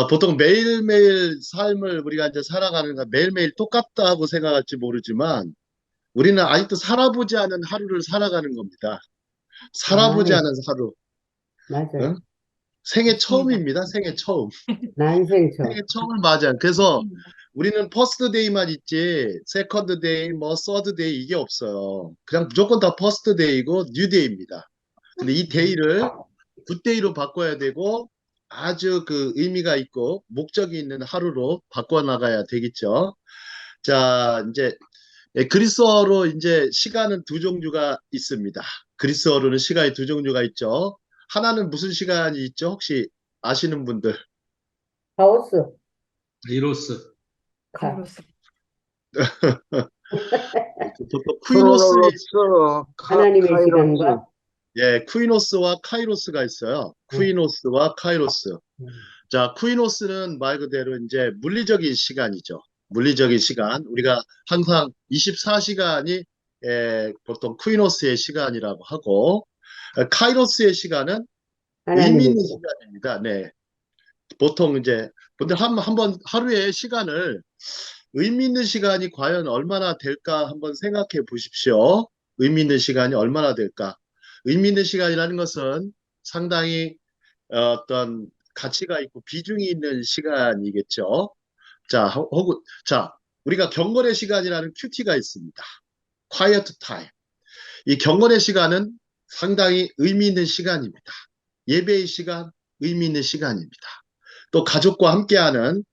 보통 매일매일 삶을 우리가 이제 살아가는 거 매일매일 똑같다고 생각할지 모르지만 우리는 아직도 살아보지 않은 하루를 살아가는 겁니다. 아, 살아보지 예, 않은 하루. 어? 맞아요. 생애 맞습니다. 처음입니다. 생애 처음. 생애 난생처. 처음을 맞이한. 그래서 우리는 퍼스트 데이만 있지 세컨드 데이, 뭐 서드 데이 이게 없어요. 그냥 무조건 다 퍼스트 데이고 뉴 데이입니다. 근데 이 데이를 굿데이로 바꿔야 되고 아주 그 의미가 있고 목적이 있는 하루로 바꿔 나가야 되겠죠. 자, 이제 그리스어로 이제 시간은 두 종류가 있습니다. 그리스어로는 시간이 두 종류가 있죠. 하나는 무슨 시간이 있죠? 혹시 아시는 분들? 카오스, 이로스, 카. 카이로스. 보통 쿠이노스의 크로노로스, 하나님의 카이로스. 시간과, 쿠이노스와 카이로스가 있어요. 네. 쿠이노스와 카이로스. 음, 자, 쿠이노스는 말 그대로 이제 물리적인 시간이죠. 물리적인 시간. 우리가 항상 24시간이 보통 쿠이노스의 시간이라고 하고, 카이로스의 시간은 의미 하나님의 있는 시간. 시간입니다. 네. 보통 이제, 근데 한번 하루의 시간을 의미 있는 시간이 과연 얼마나 될까 한번 생각해 보십시오. 의미 있는 시간이 얼마나 될까? 의미 있는 시간이라는 것은 상당히 어떤 가치가 있고 비중이 있는 시간이겠죠. 자, 자, 우리가 경건의 시간이라는 큐티가 있습니다. quiet time. 이 경건의 시간은 상당히 의미 있는 시간입니다. 예배의 시간, 의미 있는 시간입니다. 또 가족과 함께하는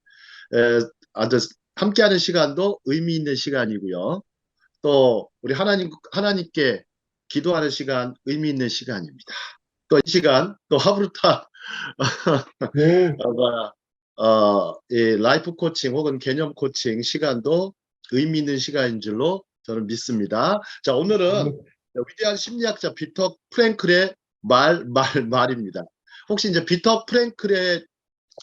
아주 함께하는 시간도 의미 있는 시간이고요. 또 우리 하나님께 기도하는 시간, 의미 있는 시간입니다. 또 이 시간, 또 하브루타 네. 이 라이프 코칭 혹은 개념 코칭 시간도 의미 있는 시간인 줄로 저는 믿습니다. 자, 오늘은 네. 위대한 심리학자 비터 프랭클의 말입니다. 혹시 이제 비터 프랭클의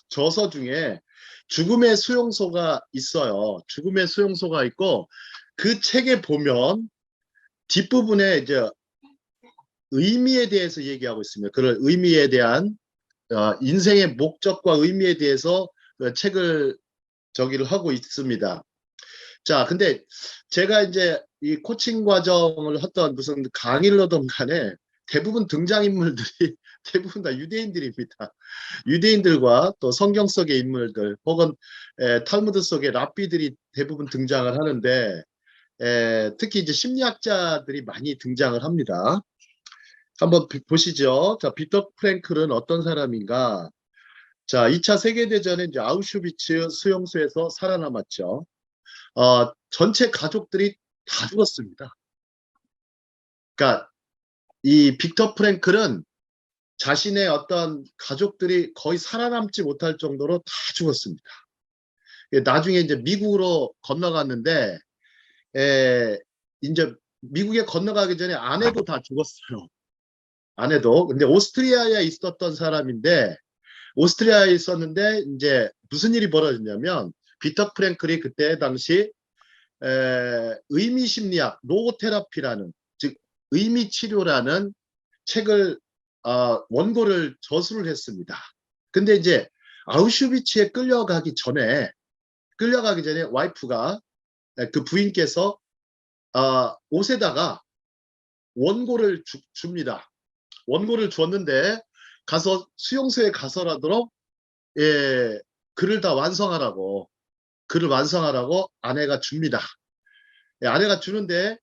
저서 중에 죽음의 수용소가 있어요. 죽음의 수용소가 있고 그 책에 보면 뒷부분에 이제 의미에 대해서 얘기하고 있습니다. 그런 의미에 대한 인생의 목적과 의미에 대해서 책을 저기를 하고 있습니다. 자, 근데 제가 이제 이 코칭 과정을 하던 무슨 강의를 하던 간에 대부분 등장인물들이 대부분 다 유대인들입니다. 유대인들과 또 성경 속의 인물들 혹은 탈무드 속의 랍비들이 대부분 등장을 하는데 특히 이제 심리학자들이 많이 등장을 합니다. 한번 보시죠. 자, 비터 프랭클은 어떤 사람인가? 자, 2차 세계대전에 이제 아우슈비츠 수용소에서 살아남았죠. 전체 가족들이 다 죽었습니다. 그러니까 이 빅터 프랭클은 자신의 어떤 가족들이 거의 살아남지 못할 정도로 다 죽었습니다. 나중에 이제 미국으로 건너갔는데 이제 미국에 건너가기 전에 아내도 다 죽었어요. 아내도. 근데 오스트리아에 있었던 사람인데 오스트리아에 있었는데 이제 무슨 일이 벌어졌냐면 비터 프랭클이 그때 당시 의미 심리학, 로고테라피라는 즉 의미 치료라는 책을 원고를 저술을 했습니다. 근데 이제 아우슈비츠에 끌려가기 전에 와이프가 그 부인께서 옷에다가 원고를 줍니다. 원고를 줬는데 가서 수용소에 가서라도 글을 다 완성하라고 글을 완성하라고 아내가 줍니다. 아내가 주는데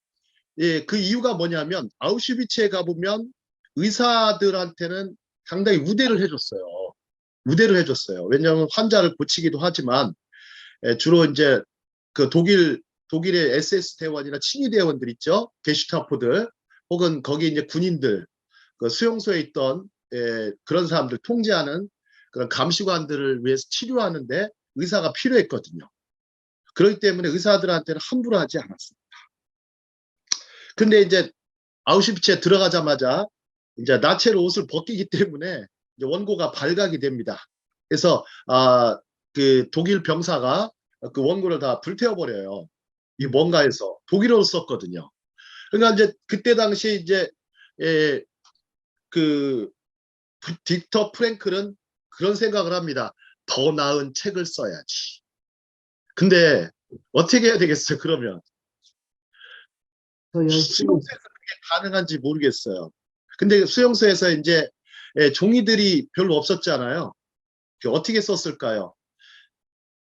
그 이유가 뭐냐면 아우슈비츠에 가보면 의사들한테는 상당히 우대를 해줬어요. 우대를 해줬어요. 왜냐하면 환자를 고치기도 하지만 주로 이제 그 독일의 SS 대원이나 친위 대원들 있죠. 게슈타포들 혹은 거기 이제 군인들 그 수용소에 있던 그런 사람들 통제하는 그런 감시관들을 위해서 치료하는데 의사가 필요했거든요. 그렇기 때문에 의사들한테는 함부로 하지 않았습니다. 근데 이제 아우슈비츠에 들어가자마자 이제 나체로 옷을 벗기기 때문에 이제 원고가 발각이 됩니다. 그래서 그 독일 병사가 그 원고를 다 불태워버려요. 이게 뭔가 해서 독일어로 썼거든요. 그러니까 이제 그때 당시 이제 그 빅터 프랭클은 그런 생각을 합니다. 더 나은 책을 써야지. 근데 어떻게 해야 되겠어요, 그러면? 더 열심히. 수용소에서 그게 가능한지 모르겠어요. 근데 수용소에서 이제 종이들이 별로 없었잖아요. 어떻게 썼을까요?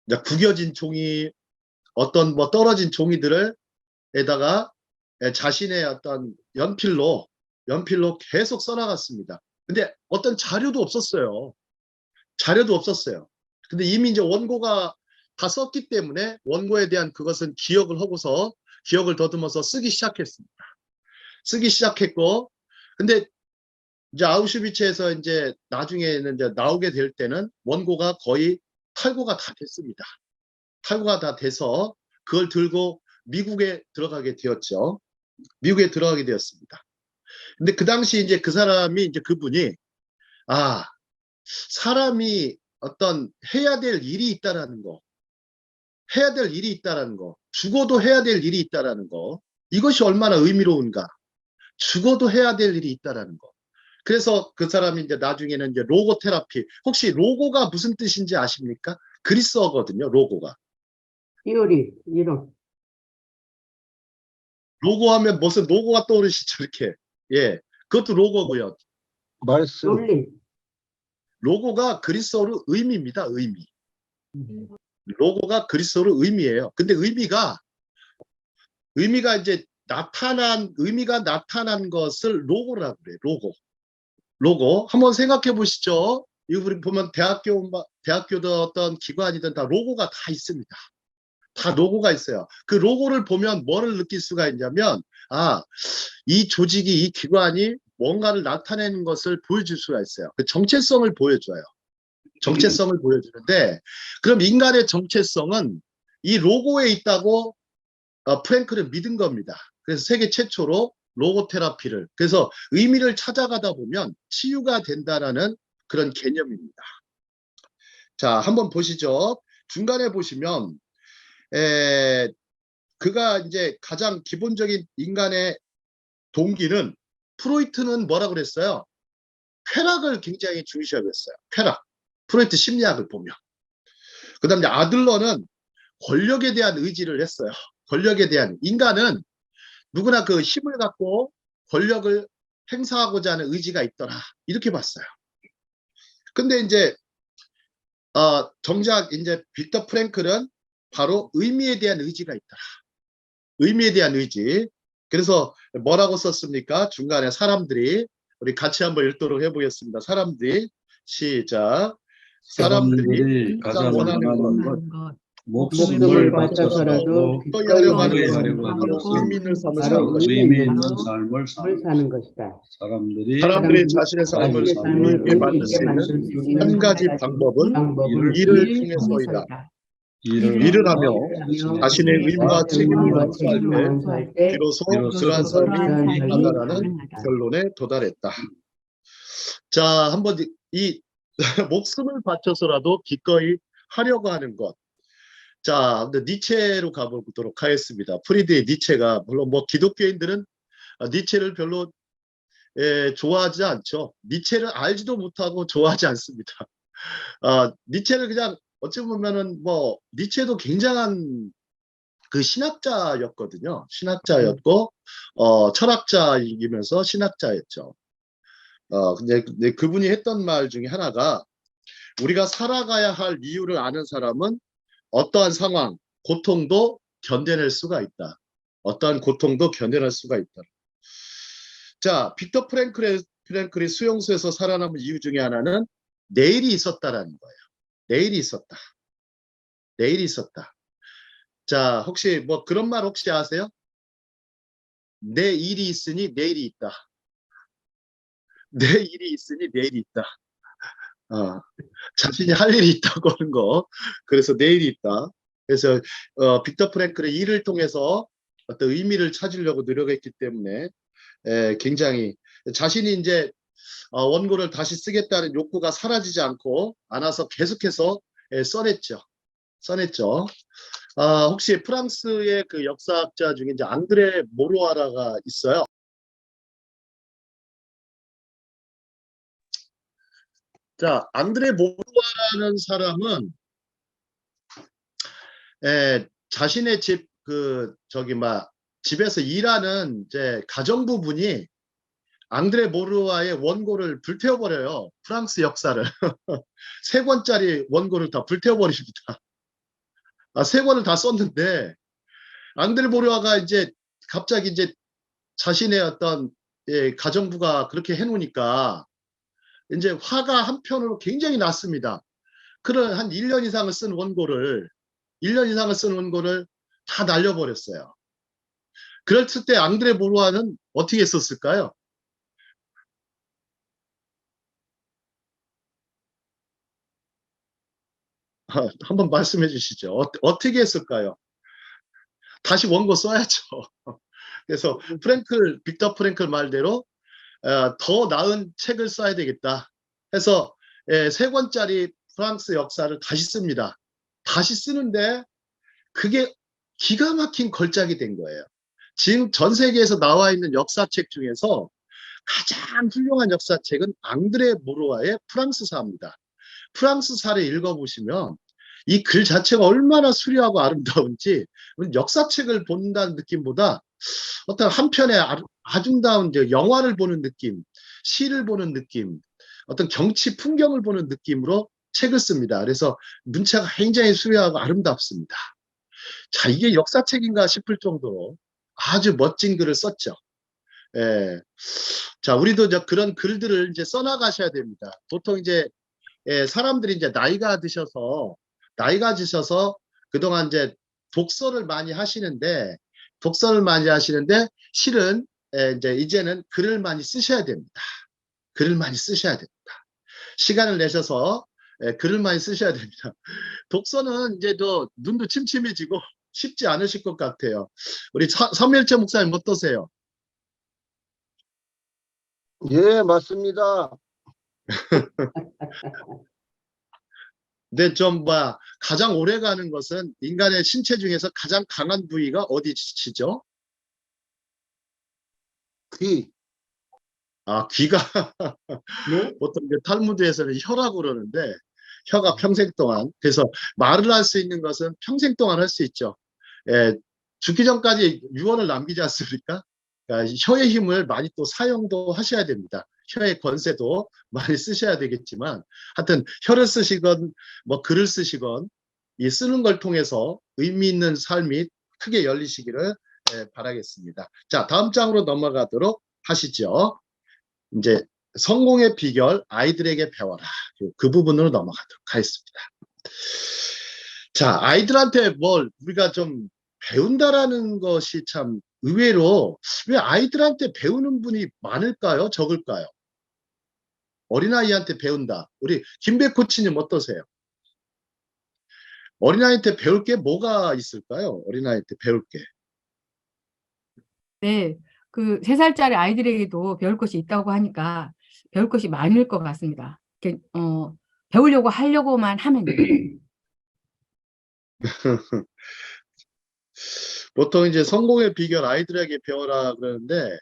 이제 구겨진 종이, 어떤 뭐 떨어진 종이들을 에다가 자신의 어떤 연필로 계속 써나갔습니다. 근데 어떤 자료도 없었어요. 자료도 없었어요. 근데 이미 이제 원고가 다 썼기 때문에 원고에 대한 그것은 기억을 하고서 기억을 더듬어서 쓰기 시작했습니다. 쓰기 시작했고, 근데 이제 아우슈비츠에서 이제 나중에는 이제 나오게 될 때는 원고가 거의 탈고가 다 됐습니다. 탈고가 다 돼서 그걸 들고 미국에 들어가게 되었죠. 미국에 들어가게 되었습니다. 근데 그 당시 이제 그 사람이 이제 그분이 아, 사람이 어떤 해야 될 일이 있다라는 거, 해야 될 일이 있다라는 거, 죽어도 해야 될 일이 있다라는 거, 이것이 얼마나 의미로운가. 죽어도 해야 될 일이 있다라는 거. 그래서 그 사람이 이제 나중에는 이제 로고 테라피. 혹시 로고가 무슨 뜻인지 아십니까? 그리스어거든요, 로고가. 티오리, 이론. 로고 하면 무슨 로고가 떠오르시죠, 이렇게. 예. 그것도 로고고요. 말씀. 논리. 로고가 그리스어로 의미입니다, 의미. 로고가 그리스어로 의미예요. 근데 의미가 이제 의미가 나타난 것을 로고라고 그래요, 로고. 로고. 한번 생각해 보시죠. 이거 우리 보면 대학교든 어떤 기관이든 다 로고가 다 있습니다. 다 로고가 있어요. 그 로고를 보면 뭐를 느낄 수가 있냐면, 아, 이 조직이, 이 기관이 뭔가를 나타내는 것을 보여줄 수가 있어요. 그 정체성을 보여줘요. 정체성을 보여주는데, 그럼 인간의 정체성은 이 로고에 있다고 프랭클은 믿은 겁니다. 그래서 세계 최초로 로고 테라피를, 그래서 의미를 찾아가다 보면 치유가 된다라는 그런 개념입니다. 자, 한번 보시죠. 중간에 보시면 그가 이제 가장 기본적인 인간의 동기는, 프로이트는 뭐라고 그랬어요? 쾌락을 굉장히 중시하고 있어요. 쾌락. 프로이트 심리학을 보면. 그 다음에 아들러는 권력에 대한 의지를 했어요. 권력에 대한. 인간은 누구나 그 힘을 갖고 권력을 행사하고자 하는 의지가 있더라. 이렇게 봤어요. 근데 이제 정작 이제 빅터 프랭클은 바로 의미에 대한 의지가 있더라. 의미에 대한 의지. 그래서 뭐라고 썼습니까? 중간에 사람들이, 우리 같이 한번 읽도록 해보겠습니다. 사람들이, 시작. 사람들이 가장 원하는 것, 목숨을 바쳐서라도 기꺼이 기꺼이 하려고 하는 하려고 것은 바로 하고 의미 있는 삶을 사는 바로 것입니다. 의미 있는 삶을 삶을 사는 것이다. 사람들이 자신의 삶을 자신의 삶을 의미 있게 만들 의미 수 있게 있는 만들 수 있는 한 가지 방법은 일을 통해서이다. 일을 하며 자신의 의무와 책임을 완수할 때 비로소 그러한 삶이 가능하다라는 결론에 도달했다. 자, 한번 이 목숨을 바쳐서라도 기꺼이 하려고 하는 것. 자, 근데 니체로 가보도록 하겠습니다. 프리드의 니체가, 물론 뭐 기독교인들은 니체를 별로 좋아하지 않죠. 니체를 알지도 못하고 좋아하지 않습니다. 니체를 그냥 어찌 보면은 뭐 니체도 굉장한 그 신학자였거든요. 신학자였고 철학자이면서 신학자였죠. 근데 그분이 했던 말 중에 하나가, 우리가 살아가야 할 이유를 아는 사람은 어떠한 상황, 고통도 견뎌낼 수가 있다. 어떠한 고통도 견뎌낼 수가 있다. 자, 빅터 프랭클이 수용소에서 살아남은 이유 중에 하나는 내일이 있었다라는 거예요. 내일이 있었다. 내일이 있었다. 자, 혹시 뭐 그런 말 혹시 아세요? 내 일이 있으니 내일이 있다. 내 일이 있으니 내일이 있다. 자신이 할 일이 있다고 하는 거. 그래서 내일이 있다. 그래서 빅터 프랭클의 일을 통해서 어떤 의미를 찾으려고 노력했기 때문에 굉장히 자신이 이제 원고를 다시 쓰겠다는 욕구가 사라지지 않아서 계속해서 써냈죠. 써냈죠. 혹시 프랑스의 그 역사학자 중에 이제 앙드레 모로아라가 있어요. 자, 앙드레 모르와라는 사람은 자신의 집에서 일하는 이제 가정부분이 앙드레 모르와의 원고를 불태워버려요. 프랑스 역사를. 3권짜리 원고를 다 불태워버립니다. 3권을 다 썼는데, 앙드레 모르와가 이제 갑자기 이제 자신의 어떤 가정부가 그렇게 해놓으니까 이제 화가 한편으로 굉장히 났습니다. 그런 한 1년 이상을 쓴 원고를 다 날려버렸어요. 그랬을 때 앙드레 모르와는 어떻게 했었을까요? 한번 말씀해 주시죠. 어떻게 했을까요? 다시 원고 써야죠. 그래서 빅터 프랭클 말대로 더 나은 책을 써야 되겠다 해서 3권짜리 프랑스 역사를 다시 씁니다. 다시 쓰는데 그게 기가 막힌 걸작이 된 거예요. 지금 전 세계에서 나와 있는 역사책 중에서 가장 훌륭한 역사책은 앙드레 모르와의 프랑스사입니다. 프랑스사를 읽어보시면 이 글 자체가 얼마나 수려하고 아름다운지 역사책을 본다는 느낌보다 어떤 한편의 아름다운 영화를 보는 느낌, 시를 보는 느낌, 어떤 경치 풍경을 보는 느낌으로 책을 씁니다. 그래서 문체가 굉장히 수려하고 아름답습니다. 자, 이게 역사책인가 싶을 정도로 아주 멋진 글을 썼죠. 예. 자, 우리도 그런 글들을 이제 써나가셔야 됩니다. 보통 이제 사람들이 이제 나이가 드셔서 그동안 이제 독서를 많이 하시는데 실은 이제는 글을 많이 쓰셔야 됩니다. 글을 많이 쓰셔야 됩니다. 시간을 내셔서 글을 많이 쓰셔야 됩니다. 독서는 이제 또 눈도 침침해지고 쉽지 않으실 것 같아요. 우리 서멸재 목사님 어떠세요? 예, 맞습니다. 근데 가장 오래 가는 것은 인간의 신체 중에서 가장 강한 부위가 어디시죠? 귀. 귀가 네? 보통 탈무드에서는 혀라고 그러는데 혀가 평생 동안, 그래서 말을 할 수 있는 것은 평생 동안 할 수 있죠. 죽기 전까지 유언을 남기지 않습니까? 그러니까 혀의 힘을 많이 또 사용도 하셔야 됩니다. 혀의 권세도 많이 쓰셔야 되겠지만, 하여튼 혀를 쓰시건 글을 쓰시건 이 쓰는 걸 통해서 의미 있는 삶이 크게 열리시기를 바라겠습니다. 자, 다음 장으로 넘어가도록 하시죠. 이제 성공의 비결 아이들에게 배워라. 그 부분으로 넘어가도록 하겠습니다. 자, 아이들한테 우리가 좀 배운다라는 것이 참 의외로 왜 아이들한테 배우는 분이 많을까요? 적을까요? 어린아이한테 배운다. 우리 김백 코치님 어떠세요? 어린아이한테 배울 게 뭐가 있을까요? 어린아이한테 배울 게. 네, 그 3살짜리 아이들에게도 배울 것이 있다고 하니까 배울 것이 많을 것 같습니다. 배우려고 하려고만 하면요. 보통 이제 성공의 비결 아이들에게 배워라 그러는데,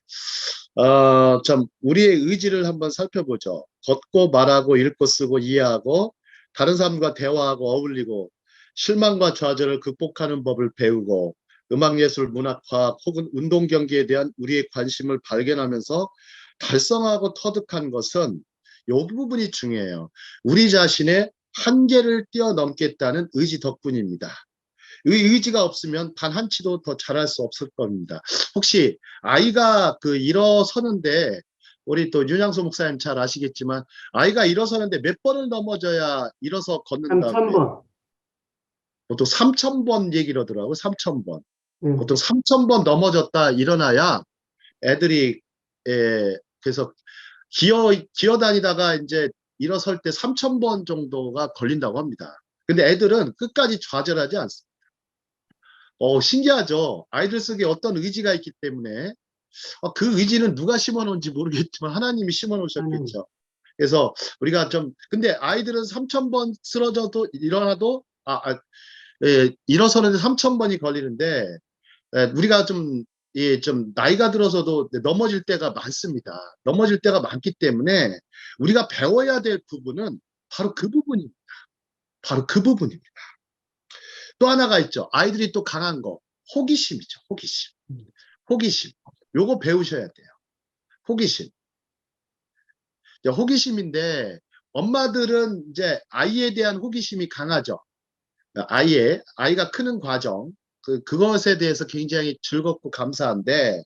참 우리의 의지를 한번 살펴보죠. 걷고 말하고 읽고 쓰고 이해하고 다른 사람과 대화하고 어울리고 실망과 좌절을 극복하는 법을 배우고 음악예술, 문학과학 혹은 운동 경기에 대한 우리의 관심을 발견하면서 달성하고 터득한 것은 이 부분이 중요해요. 우리 자신의 한계를 뛰어넘겠다는 의지 덕분입니다. 의지가 없으면 단 한 치도 더 잘할 수 없을 겁니다. 혹시 아이가 일어서는데, 우리 또 윤양수 목사님 잘 아시겠지만 아이가 일어서는데 몇 번을 넘어져야 일어서 걷는다고 3,000번. 보통 3,000번 얘기를 하더라고요. 3,000번. 응. 보통 3,000번 넘어졌다 일어나야 애들이 그래서 기어다니다가 이제 일어설 때 3,000번 정도가 걸린다고 합니다. 근데 애들은 끝까지 좌절하지 않습니다. 신기하죠? 아이들 속에 어떤 의지가 있기 때문에 그 의지는 누가 심어놓은지 모르겠지만 하나님이 심어놓으셨겠죠. 그래서 우리가 근데 아이들은 3,000번 쓰러져도 일어나도 일어서는데 3,000번이 걸리는데, 우리가 좀 나이가 들어서도 넘어질 때가 많습니다. 넘어질 때가 많기 때문에 우리가 배워야 될 부분은 바로 그 부분입니다. 바로 그 부분입니다. 또 하나가 있죠. 아이들이 또 강한 거. 호기심이죠. 호기심. 호기심. 요거 배우셔야 돼요. 호기심. 호기심인데 엄마들은 이제 아이에 대한 호기심이 강하죠. 아이가 크는 과정. 그것에 대해서 굉장히 즐겁고 감사한데,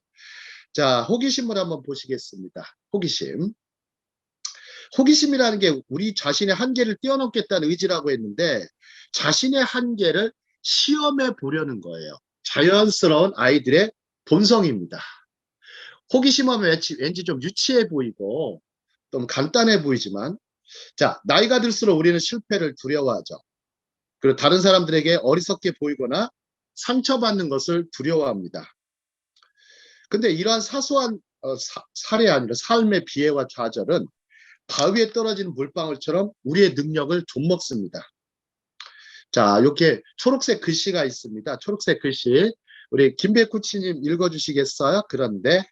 자, 호기심을 한번 보시겠습니다. 호기심. 호기심이라는 게 우리 자신의 한계를 뛰어넘겠다는 의지라고 했는데, 자신의 한계를 시험해 보려는 거예요. 자연스러운 아이들의 본성입니다. 호기심하면 왠지 좀 유치해 보이고 좀 간단해 보이지만, 자, 나이가 들수록 우리는 실패를 두려워하죠. 그리고 다른 사람들에게 어리석게 보이거나 상처받는 것을 두려워합니다. 근데 이러한 사소한 사례 아니라 삶의 비애와 좌절은 바위에 떨어진 물방울처럼 우리의 능력을 좀먹습니다. 자, 이렇게 초록색 글씨가 있습니다. 초록색 글씨. 우리 김백구치님 읽어주시겠어요? 그런데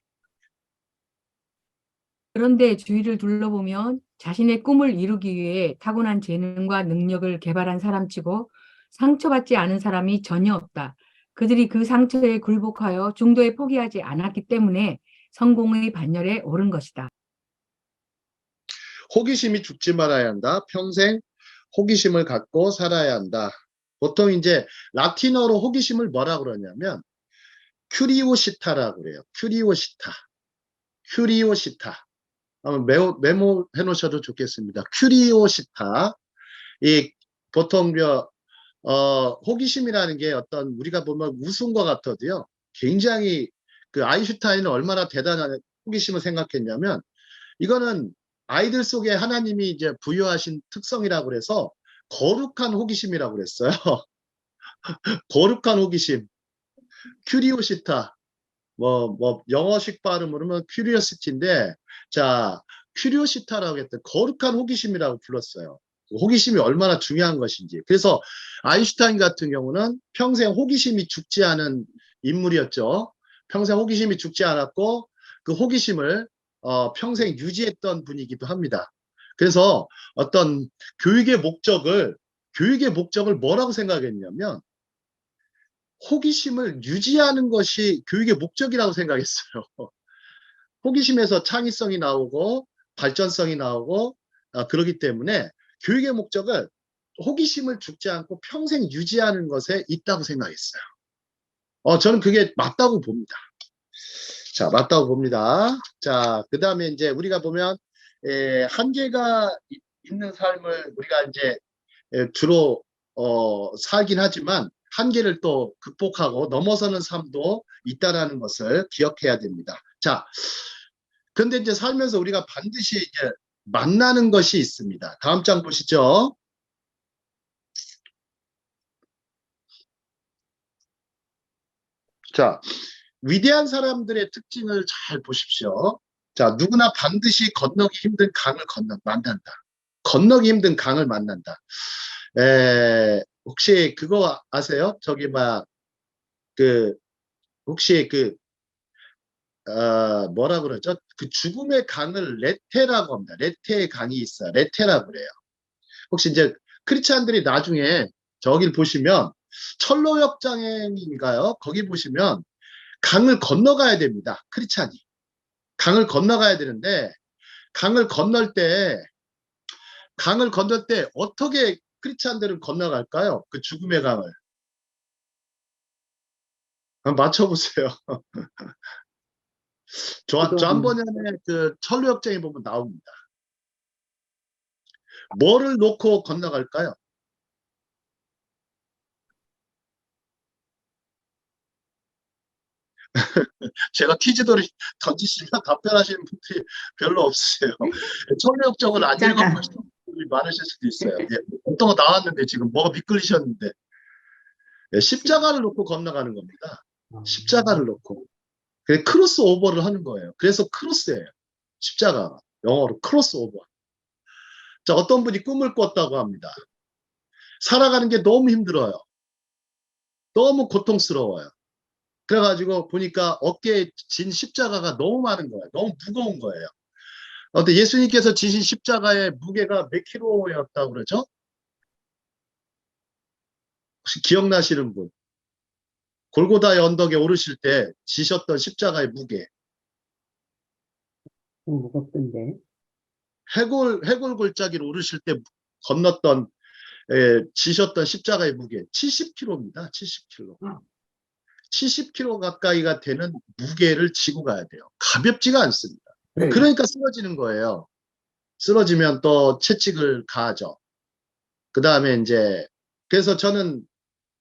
주위를 둘러보면 자신의 꿈을 이루기 위해 타고난 재능과 능력을 개발한 사람치고 상처받지 않은 사람이 전혀 없다. 그들이 그 상처에 굴복하여 중도에 포기하지 않았기 때문에 성공의 반열에 오른 것이다. 호기심이 죽지 말아야 한다. 평생 호기심을 갖고 살아야 한다. 보통 이제 라틴어로 호기심을 뭐라 그러냐면 큐리오시타라고 그래요. 큐리오시타. 큐리오시타. 한번 메모해 놓으셔도 좋겠습니다. 큐리오시타. 이 보통 호기심이라는 게 어떤 우리가 보면 우스운 것 같아도요. 굉장히 그 아인슈타인은 얼마나 대단한 호기심을 생각했냐면 이거는 아이들 속에 하나님이 이제 부여하신 특성이라고 그래서 거룩한 호기심이라고 그랬어요. 거룩한 호기심. 큐리오시타. 영어식 발음으로는 큐리오시티인데, 자, 큐리오시타라고 했더니 거룩한 호기심이라고 불렀어요. 호기심이 얼마나 중요한 것인지. 그래서 아인슈타인 같은 경우는 평생 호기심이 죽지 않은 인물이었죠. 평생 호기심이 죽지 않았고, 그 호기심을 평생 유지했던 분이기도 합니다. 그래서 어떤 교육의 목적을 뭐라고 생각했냐면, 호기심을 유지하는 것이 교육의 목적이라고 생각했어요. 호기심에서 창의성이 나오고 발전성이 나오고 그러기 때문에 교육의 목적을 호기심을 죽지 않고 평생 유지하는 것에 있다고 생각했어요. 저는 그게 맞다고 봅니다. 자, 맞다고 봅니다. 자, 그 다음에 이제 우리가 보면 한계가 있는 삶을 우리가 이제 주로 살긴 하지만 한계를 또 극복하고 넘어서는 삶도 있다라는 것을 기억해야 됩니다. 자, 근데 이제 살면서 우리가 반드시 이제 만나는 것이 있습니다. 다음 장 보시죠. 자, 위대한 사람들의 특징을 잘 보십시오. 자, 누구나 반드시 건너기 힘든 강을 만난다. 건너기 힘든 강을 만난다. 혹시 그거 아세요? 저기 혹시 뭐라 그러죠? 그 죽음의 강을 레테라고 합니다. 레테의 강이 있어요. 레테라고 그래요. 혹시 이제 크리스찬들이 나중에 저길 보시면 철로역 장애인인가요? 거기 보시면 강을 건너가야 됩니다. 크리스찬이. 강을 건너가야 되는데 강을 건널 때 어떻게 크리스찬들은 건너갈까요? 그 죽음의 강을. 한번 맞춰보세요. 전번에 그 철로역장에 보면 나옵니다. 뭐를 놓고 건너갈까요? 제가 퀴즈돌이 던지시면 답변하시는 분들이 별로 없으세요. 철로역정을 안 읽어보신 분들이 많으실 수도 있어요. 예, 어떤 거 나왔는데 지금 뭐가 미끌리셨는데 십자가를 놓고 건너가는 겁니다. 십자가를 놓고. 그래서 크로스 오버를 하는 거예요. 그래서 크로스예요. 십자가. 영어로 크로스 오버. 자, 어떤 분이 꿈을 꿨다고 합니다. 살아가는 게 너무 힘들어요. 너무 고통스러워요. 그래가지고 보니까 어깨에 진 십자가가 너무 많은 거예요. 너무 무거운 거예요. 근데 예수님께서 지신 십자가의 무게가 몇 킬로였다고 그러죠? 혹시 기억나시는 분? 골고다의 언덕에 오르실 때 지셨던 십자가의 무게. 무겁던데. 해골 골짜기로 오르실 때 건넜던 지셨던 십자가의 무게 70kg입니다. 70kg. 70kg 가까이가 되는 무게를 지고 가야 돼요. 가볍지가 않습니다. 그러니까 쓰러지는 거예요. 쓰러지면 또 채찍을 가하죠. 그 다음에 이제 그래서 저는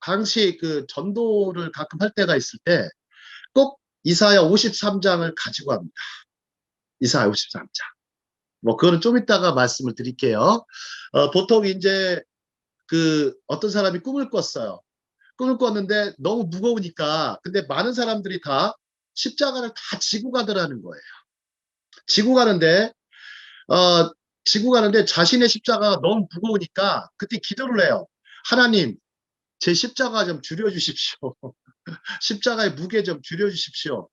당시 그 전도를 가끔 할 때가 있을 때 꼭 이사야 53장을 가지고 합니다. 이사야 53장. 뭐 그거는 좀 이따가 말씀을 드릴게요. 보통 이제 그 어떤 사람이 꿈을 꿨어요. 꿈을 꿨는데 너무 무거우니까 근데 많은 사람들이 다 십자가를 다 지고 가더라는 거예요. 지고 가는데 자신의 십자가가 너무 무거우니까 그때 기도를 해요. 하나님, 제 십자가 좀 줄여주십시오. 십자가의 무게 좀 줄여주십시오.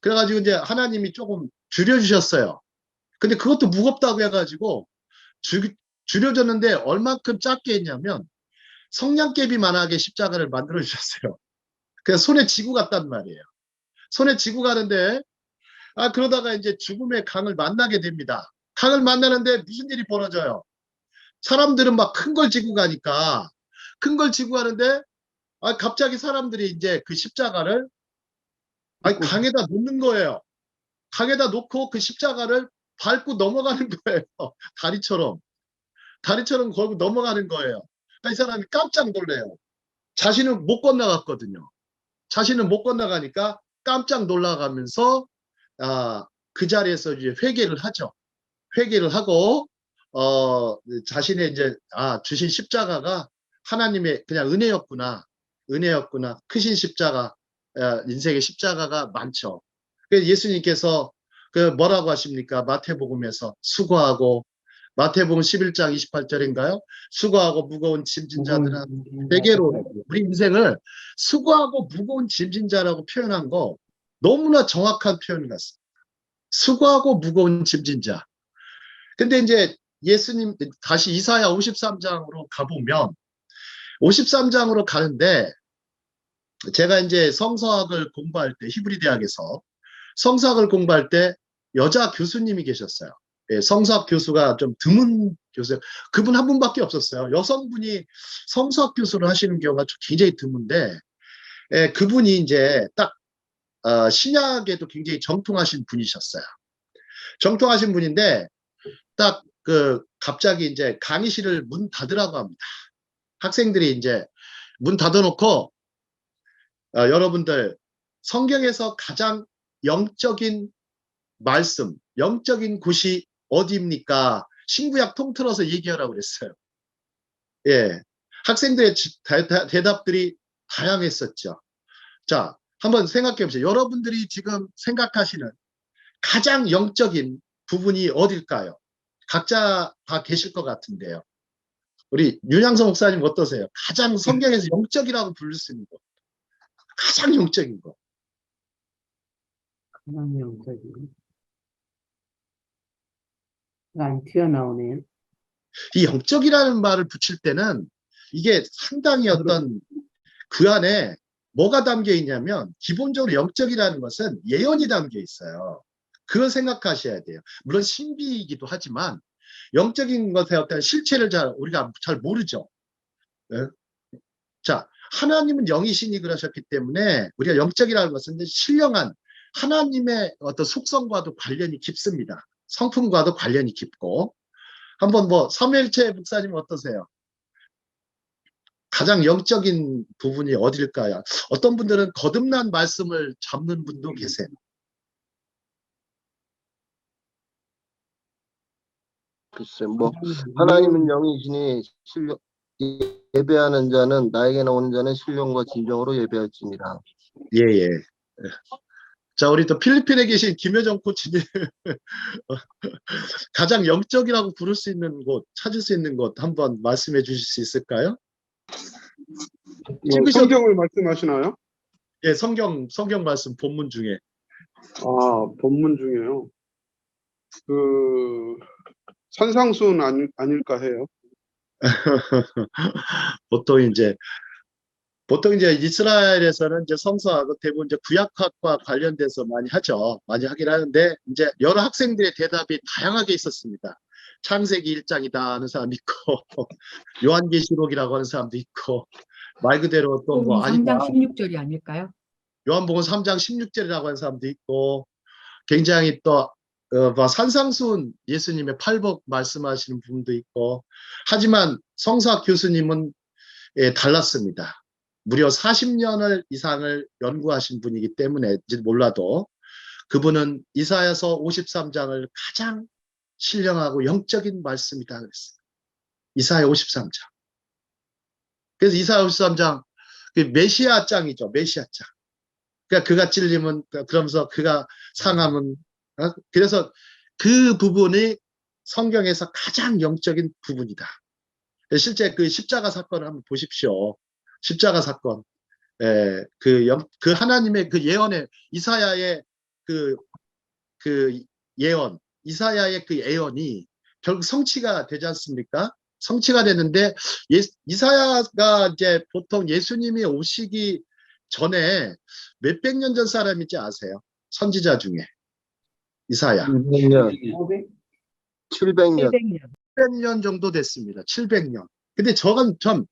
그래가지고 이제 하나님이 조금 줄여주셨어요. 근데 그것도 무겁다고 해가지고 줄여줬는데 얼만큼 작게 했냐면 성냥개비만하게 십자가를 만들어 주셨어요. 그래서 손에 쥐고 갔단 말이에요. 손에 쥐고 가는데 그러다가 이제 죽음의 강을 만나게 됩니다. 강을 만나는데 무슨 일이 벌어져요? 사람들은 막 큰 걸 지고 가니까 큰 걸 지고 가는데 갑자기 사람들이 이제 그 십자가를 강에다 놓는 거예요. 강에다 놓고 그 십자가를 밟고 넘어가는 거예요. 다리처럼 걸고 넘어가는 거예요. 이 사람이 깜짝 놀래요. 자신은 못 건너갔거든요. 자신은 못 건너가니까 깜짝 놀라가면서 그 자리에서 이제 회개를 하죠. 회개를 하고 자신의 이제 주신 십자가가 하나님의 그냥 은혜였구나. 크신 십자가, 인생의 십자가가 많죠. 그래서 예수님께서 그 뭐라고 하십니까? 마태복음에서 수고하고 마태복음 11장 28절인가요? 수고하고 무거운 짐진 자들아 내게로. 우리 인생을 수고하고 무거운 짐진 자라고 표현한 거 너무나 정확한 표현 같습니다. 수고하고 무거운 짐진 자. 근데 이제 예수님 다시 이사야 53장으로 가보면 53장으로 가는데 제가 이제 성서학을 공부할 때 히브리 대학에서 성서학을 공부할 때 여자 교수님이 계셨어요. 성서학 교수가 좀 드문 교수예요. 그분 한 분밖에 없었어요. 여성분이 성서학 교수를 하시는 경우가 굉장히 드문데 그분이 이제 딱 신약에도 굉장히 정통하신 분이셨어요. 정통하신 분인데 딱 갑자기 이제 강의실을 문 닫으라고 합니다. 학생들이 이제 문 닫아놓고 여러분들 성경에서 가장 영적인 말씀, 영적인 곳이 어디입니까? 신구약 통틀어서 얘기하라고 그랬어요. 예, 학생들의 대답들이 다양했었죠. 자, 한번 생각해 보세요. 여러분들이 지금 생각하시는 가장 영적인 부분이 어딜까요? 각자 다 계실 것 같은데요. 우리 윤양성 목사님 어떠세요? 가장 성경에서 영적이라고 부를 수 있는 것. 가장 영적인 것. 가장 영적인. 안 튀어나오네요. 이 영적이라는 말을 붙일 때는 이게 상당히 어떤 그 안에 뭐가 담겨 있냐면 기본적으로 영적이라는 것은 예언이 담겨 있어요. 그걸 생각하셔야 돼요. 물론 신비이기도 하지만 영적인 것의 어떤 실체를 우리가 잘 모르죠. 네? 자, 하나님은 영이시니 그러셨기 때문에 우리가 영적이라는 것은 신령한 하나님의 어떤 속성과도 관련이 깊습니다. 성품과도 관련이 깊고. 한번 사무엘체 목사님 어떠세요? 가장 영적인 부분이 어딜까요? 어떤 분들은 거듭난 말씀을 잡는 분도 계세요. 글쎄, 하나님은 영이시니 예배하는 자는 나에게 나오는 자는 신령과 진정으로 예배할지니라. 예. 자, 우리 또 필리핀에 계신 김효정 코치님 가장 영적이라고 부를 수 있는 곳, 찾을 수 있는 곳 한번 말씀해 주실 수 있을까요? 성경을 말씀하시나요? 예, 성경 말씀 본문 중에. 본문 중에요. 그 산상수훈 아닐까 해요. 보통 이제 이스라엘에서는 이제 성서하고 대부분 이제 구약학과 관련돼서 많이 하죠. 많이 하긴 하는데 이제 여러 학생들의 대답이 다양하게 있었습니다. 창세기 1장이다 하는 사람 있고 요한계시록이라고 하는 사람도 있고 말 그대로 또 뭐 복음 아니다. 3장 16절이 아닐까요? 요한복음 3장 16절이라고 하는 사람도 있고 굉장히 또 뭐 산상수훈 예수님의 팔복 말씀하시는 분도 있고 하지만 성서학 교수님은 달랐습니다. 무려 40년을 이상을 연구하신 분이기 때문에인지 몰라도 그분은 이사야서 53장을 가장 신령하고 영적인 말씀이다 그랬어요. 이사야 53장. 그래서 이사야 53장 그 메시아 장이죠. 메시아 장. 그러니까 그가 찔리면 그러면서 그가 상하면 그래서 그 부분이 성경에서 가장 영적인 부분이다. 실제 그 십자가 사건을 한번 보십시오. 십자가 사건. 그 하나님의 그 예언의 이사야의 그 예언, 이사야의 그 예언이 결국 성취가 되지 않습니까? 성취가 됐는데 이사야가 이제 보통 예수님이 오시기 전에 몇백 년 전 사람인지 아세요? 선지자 중에 이사야. 600년, 700년. 700년. 700년 정도 됐습니다. 700년. 근데 저건 참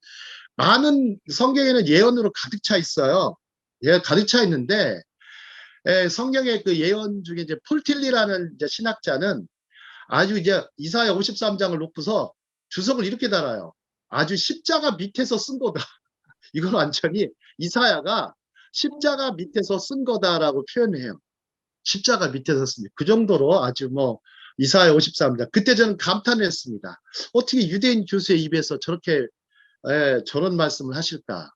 많은 성경에는 예언으로 가득 차 있어요. 예, 가득 차 있는데 성경의 그 예언 중에 이제 폴틸리라는 이제 신학자는 아주 이제 이사야 53장을 놓고서 주석을 이렇게 달아요. 아주 십자가 밑에서 쓴 거다. 이걸 완전히 이사야가 십자가 밑에서 쓴 거다라고 표현해요. 십자가 밑에서 씁니다. 그 정도로 아주 뭐 이사야 53장. 그때 저는 감탄을 했습니다. 어떻게 유대인 교수의 입에서 저렇게 저런 말씀을 하실까?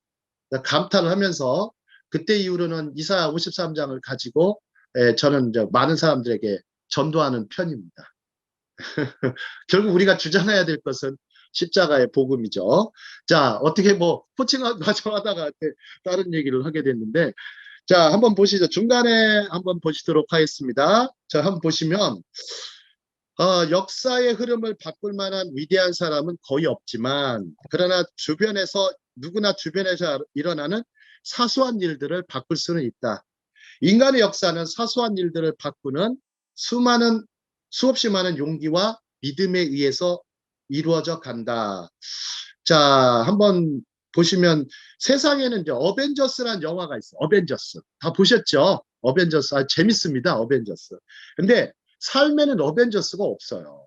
감탄을 하면서 그때 이후로는 이사야 53장을 가지고 저는 이제 많은 사람들에게 전도하는 편입니다. 결국 우리가 주장해야 될 것은 십자가의 복음이죠. 자, 어떻게 뭐 코칭하다가 다른 얘기를 하게 됐는데, 자, 한번 보시죠. 중간에 한번 보시도록 하겠습니다. 자, 한번 보시면 역사의 흐름을 바꿀 만한 위대한 사람은 거의 없지만 그러나 누구나 주변에서 일어나는 사소한 일들을 바꿀 수는 있다. 인간의 역사는 사소한 일들을 바꾸는 수없이 많은 용기와 믿음에 의해서 이루어져 간다. 자, 한번 보시면 세상에는 이제 어벤져스라는 영화가 있어요. 어벤져스. 다 보셨죠? 어벤져스. 재밌습니다. 어벤져스. 근데 삶에는 어벤져스가 없어요.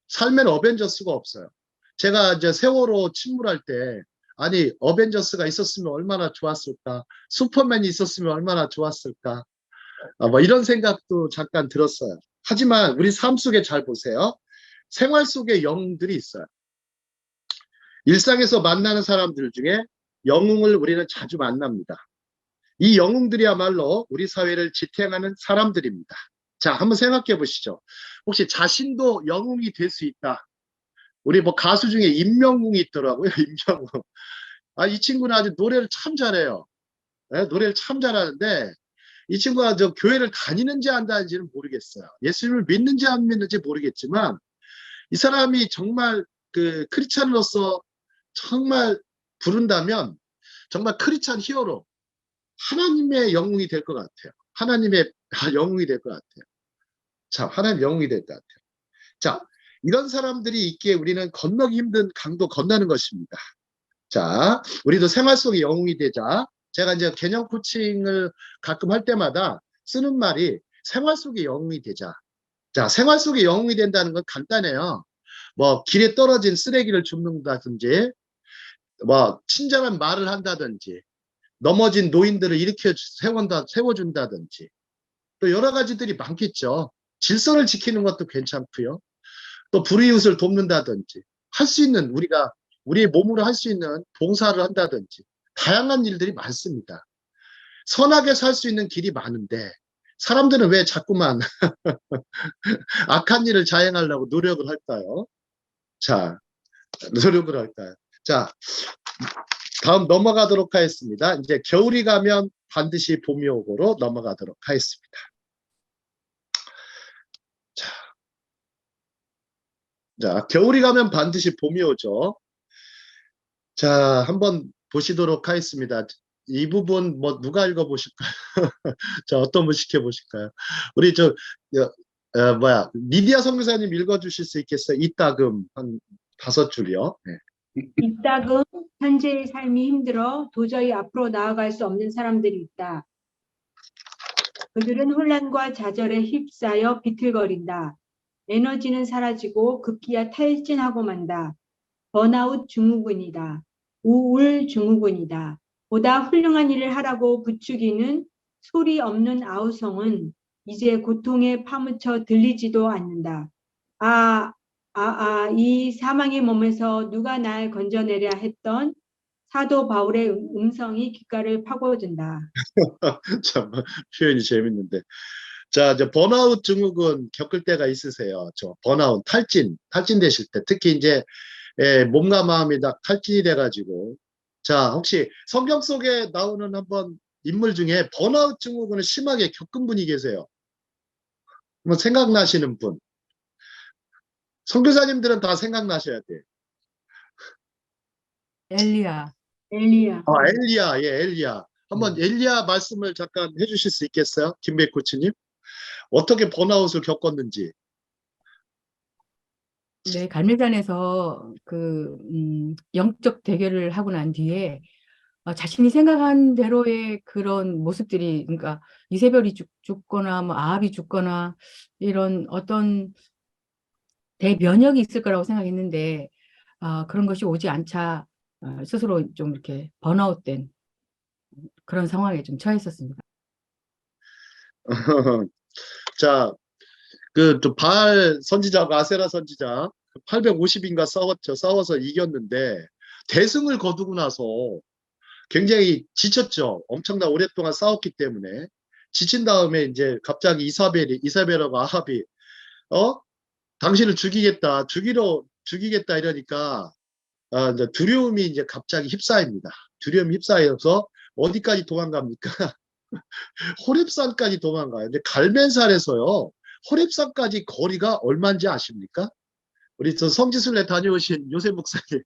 삶에는 어벤져스가 없어요. 제가 이제 세월호 침몰할 때 아니 어벤져스가 있었으면 얼마나 좋았을까? 슈퍼맨이 있었으면 얼마나 좋았을까? 뭐 이런 생각도 잠깐 들었어요. 하지만 우리 삶 속에 잘 보세요. 생활 속에 영웅들이 있어요. 일상에서 만나는 사람들 중에 영웅을 우리는 자주 만납니다. 이 영웅들이야말로 우리 사회를 지탱하는 사람들입니다. 자, 한번 생각해 보시죠. 혹시 자신도 영웅이 될 수 있다. 우리 뭐 가수 중에 임영웅이 있더라고요. 임영웅. 이 친구는 아주 노래를 참 잘해요. 노래를 참 잘하는데 이 친구가 저 교회를 다니는지 안 다니는지는 모르겠어요. 예수님을 믿는지 안 믿는지 모르겠지만 이 사람이 정말 그 크리스찬으로서 정말 부른다면 정말 크리스찬 히어로 하나님의 영웅이 될 것 같아요. 하나님의 영웅이 될 것 같아요. 자, 하나님 영웅이 될 것 같아요. 자, 이런 사람들이 있기에 우리는 건너기 힘든 강도 건너는 것입니다. 자, 우리도 생활 속의 영웅이 되자. 제가 이제 개념 코칭을 가끔 할 때마다 쓰는 말이 생활 속의 영웅이 되자. 자, 생활 속의 영웅이 된다는 건 간단해요. 뭐 길에 떨어진 쓰레기를 줍는다든지, 뭐 친절한 말을 한다든지, 넘어진 노인들을 일으켜 세워준다든지, 또 여러 가지들이 많겠죠. 질서를 지키는 것도 괜찮고요. 또 불이웃을 돕는다든지, 할 수 있는 우리의 몸으로 할 수 있는 봉사를 한다든지 다양한 일들이 많습니다. 선하게 살 수 있는 길이 많은데 사람들은 왜 자꾸만 악한 일을 자행하려고 노력을 할까요? 자, 노력을 할까요? 자, 다음 넘어가도록 하겠습니다. 이제 겨울이 가면 반드시 봄이 오고로 넘어가도록 하겠습니다. 자, 겨울이 가면 반드시 봄이 오죠. 자, 한번 보시도록 하겠습니다. 이 부분 뭐 누가 읽어보실까요? 자, 어떤 분 시켜보실까요? 우리 미디어 선교사님 읽어주실 수 있겠어요? 이따금 한 5줄이요. 네. 이따금 현재의 삶이 힘들어 도저히 앞으로 나아갈 수 없는 사람들이 있다. 그들은 혼란과 좌절에 휩싸여 비틀거린다. 에너지는 사라지고 급기야 탈진하고 만다. 번아웃 증후군이다. 우울 증후군이다. 보다 훌륭한 일을 하라고 부추기는 소리 없는 아우성은 이제 고통에 파묻혀 들리지도 않는다. 이 사망의 몸에서 누가 날 건져내랴 했던 사도 바울의 음성이 귓가를 파고든다. 참 표현이 재밌는데. 자, 이제 번아웃 증후군 겪을 때가 있으세요. 번아웃, 탈진 되실 때, 특히 이제 몸과 마음이 다 탈진이 돼가지고. 자, 혹시 성경 속에 나오는 한번 인물 중에 번아웃 증후군을 심하게 겪은 분이 계세요? 한번 생각나시는 분? 선교사님들은 다 생각나셔야 돼요. 엘리야. 엘리야. 엘리야, 예, 엘리야. 한번 엘리야 말씀을 잠깐 해주실 수 있겠어요? 김백구치님? 어떻게 번아웃을 겪었는지. 네, 갈매산에서 영적 대결을 하고 난 뒤에 자신이 생각한 대로의 그런 모습들이, 그러니까 이세벨이 죽거나 뭐 아합이 죽거나 이런 어떤 대면역이 있을 거라고 생각했는데 그런 것이 오지 않자 스스로 좀 이렇게 번아웃된 그런 상황에 좀 처했었습니다. 자, 바알 선지자가 아세라 선지자 850인가 싸워서 이겼는데 대승을 거두고 나서 굉장히 지쳤죠. 엄청나 오랫동안 싸웠기 때문에 지친 다음에 이제 갑자기 이사벨하고 아합이 당신을 죽이겠다 이러니까 이제 두려움이 이제 갑자기 휩싸입니다. 두려움이 휩싸여서 어디까지 도망갑니까? 호렙산까지 도망가요. 근데 갈멜산에서요, 호렙산까지 거리가 얼마인지 아십니까? 우리 성지순례 다녀오신 요셉 목사님.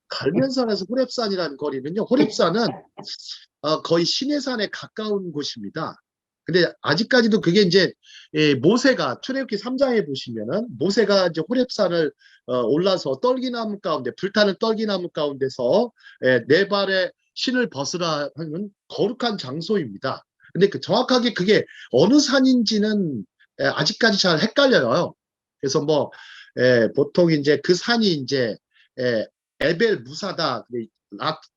갈멜산에서 호렙산이라는 거리는요, 호렙산은 거의 시내산에 가까운 곳입니다. 근데 아직까지도 그게 이제 모세가 출애굽기 3장에 보시면은 모세가 이제 호렙산을 올라서 떨기나무 가운데, 불타는 떨기나무 가운데서 네 발에 신을 벗으라 하는 거룩한 장소입니다. 근데 정확하게 그게 어느 산인지는 아직까지 잘 헷갈려요. 그래서 보통 이제 그 산이 이제 에벨 무사다.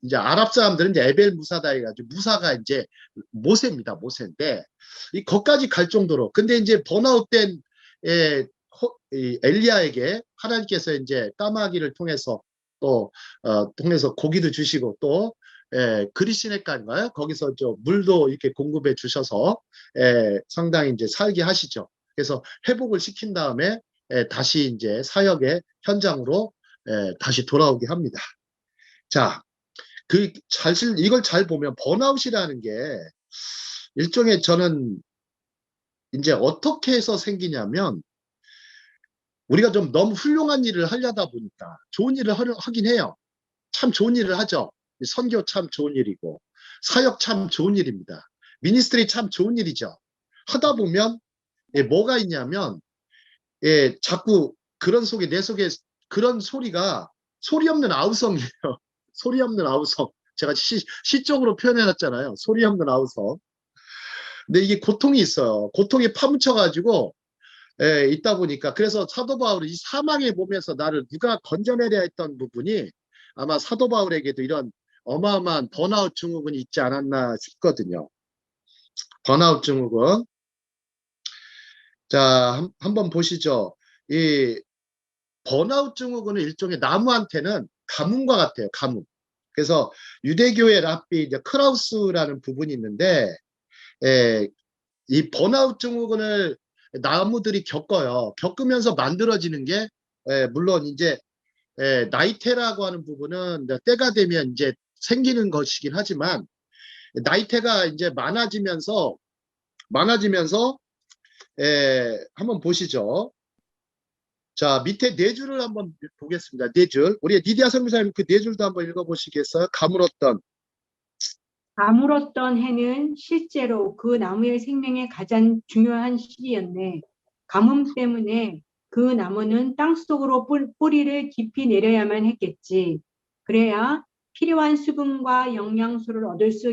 이제 아랍 사람들은 이제 에벨 무사다 해가지고 무사가 이제 모세입니다. 모세인데 거기까지 갈 정도로. 근데 이제 번아웃된 엘리야에게 하나님께서 이제 까마귀를 통해서 통해서 고기도 주시고 또 그리시네가인가요? 거기서 물도 이렇게 공급해 주셔서 상당히 이제 살게 하시죠. 그래서 회복을 시킨 다음에 다시 이제 사역의 현장으로 다시 돌아오게 합니다. 자, 이걸 잘 보면 번아웃이라는 게 일종의, 저는 이제 어떻게 해서 생기냐면 우리가 좀 너무 훌륭한 일을 하려다 보니까 좋은 일을 하긴 해요. 참 좋은 일을 하죠. 선교 참 좋은 일이고 사역 참 좋은 일입니다. 미니스트리 참 좋은 일이죠. 하다 보면 뭐가 있냐면 자꾸 내 속에 그런 소리가 소리 없는 아우성이에요. 소리 없는 아우성. 제가 시적으로 표현해놨잖아요. 소리 없는 아우성. 근데 이게 고통이 있어요. 고통에 파묻혀가지고 있다 보니까, 그래서 사도 바울이 이 사망의 몸에서 나를 누가 건져내려 했던 부분이 아마 사도 바울에게도 이런 어마어마한 번아웃 증후군이 있지 않았나 싶거든요. 번아웃 증후군. 자, 한번 보시죠. 이 번아웃 증후군은 일종의 나무한테는 가뭄과 같아요. 가뭄. 그래서 유대교의 랍비 이제 크라우스라는 부분이 있는데 이 번아웃 증후군을 나무들이 겪어요. 겪으면서 만들어지는 게 물론 이제 나이테라고 하는 부분은 때가 되면 이제 생기는 것이긴 하지만 나이테가 이제 많아지면서 한번 보시죠. 자, 밑에 네 줄을 한번 보겠습니다. 네 줄. 우리 니디아 선교사님 그 네 줄도 한번 읽어보시겠어요? 가물었던. 가물었던 해는 실제로 그 나무의 생명의 가장 중요한 시기였네. 가뭄 때문에 그 나무는 땅속으로 뿌리를 깊이 내려야만 했겠지. 그래야 필요한 수분과 영양소를 얻을 수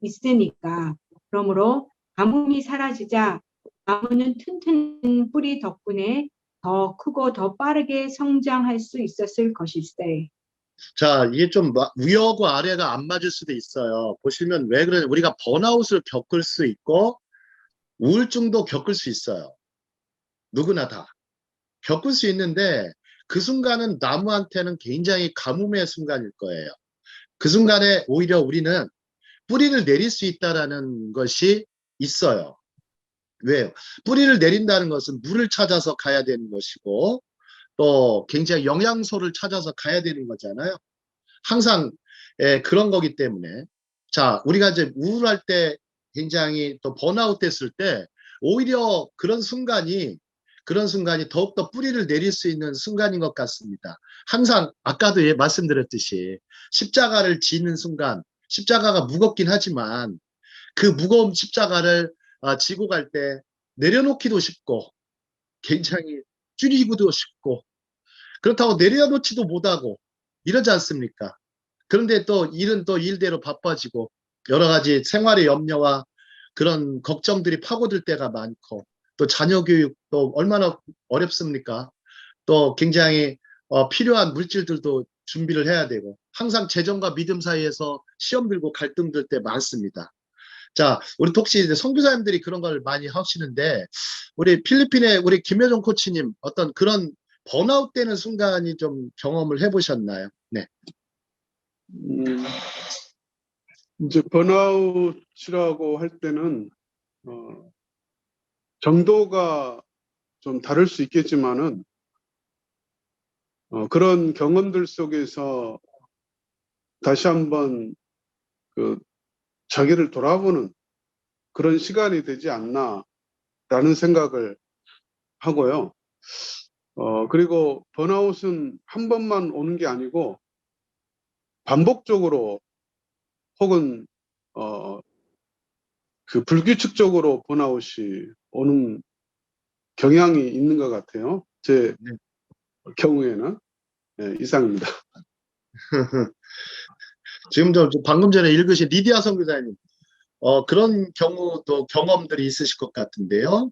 있으니까. 그러므로 가뭄이 사라지자 나무는 튼튼한 뿌리 덕분에 더 크고 더 빠르게 성장할 수 있었을 것일세. 자, 이게 좀 위하고 아래가 안 맞을 수도 있어요. 보시면 왜 그러냐. 우리가 번아웃을 겪을 수 있고 우울증도 겪을 수 있어요. 누구나 다. 겪을 수 있는데 그 순간은 나무한테는 굉장히 가뭄의 순간일 거예요. 그 순간에 오히려 우리는 뿌리를 내릴 수 있다라는 것이 있어요. 왜요? 뿌리를 내린다는 것은 물을 찾아서 가야 되는 것이고 또 굉장히 영양소를 찾아서 가야 되는 거잖아요. 항상 그런 거기 때문에 자, 우리가 이제 우울할 때 굉장히 또 번아웃 됐을 때 오히려 그런 순간이 더욱더 뿌리를 내릴 수 있는 순간인 것 같습니다. 항상 아까도 말씀드렸듯이 십자가를 지는 순간 십자가가 무겁긴 하지만 그 무거운 십자가를 지고 갈 때 내려놓기도 쉽고 굉장히 줄이기도 쉽고 그렇다고 내려놓지도 못하고 이러지 않습니까? 그런데 또 일은 또 일대로 바빠지고 여러 가지 생활의 염려와 그런 걱정들이 파고들 때가 많고 또 자녀 교육도 얼마나 어렵습니까? 또 굉장히 필요한 물질들도 준비를 해야 되고 항상 재정과 믿음 사이에서 시험 들고 갈등 들 때 많습니다. 자, 우리 혹시 이제 선교사님들이 그런 걸 많이 하시는데 우리 필리핀의 우리 김효정 코치님 어떤 그런 번아웃 되는 순간이 좀 경험을 해보셨나요? 네. 이제 번아웃이라고 할 때는 정도가 좀 다를 수 있겠지만은 그런 경험들 속에서 다시 한번 그 자기를 돌아보는 그런 시간이 되지 않나라는 생각을 하고요. 그리고 번아웃은 한 번만 오는 게 아니고 반복적으로 혹은 그 불규칙적으로 번아웃이 오는 경향이 있는 것 같아요. 제 네. 경우에는. 네, 이상입니다. 지금 방금 전에 읽으신 리디아 선교사님 그런 경우도 경험들이 있으실 것 같은데요.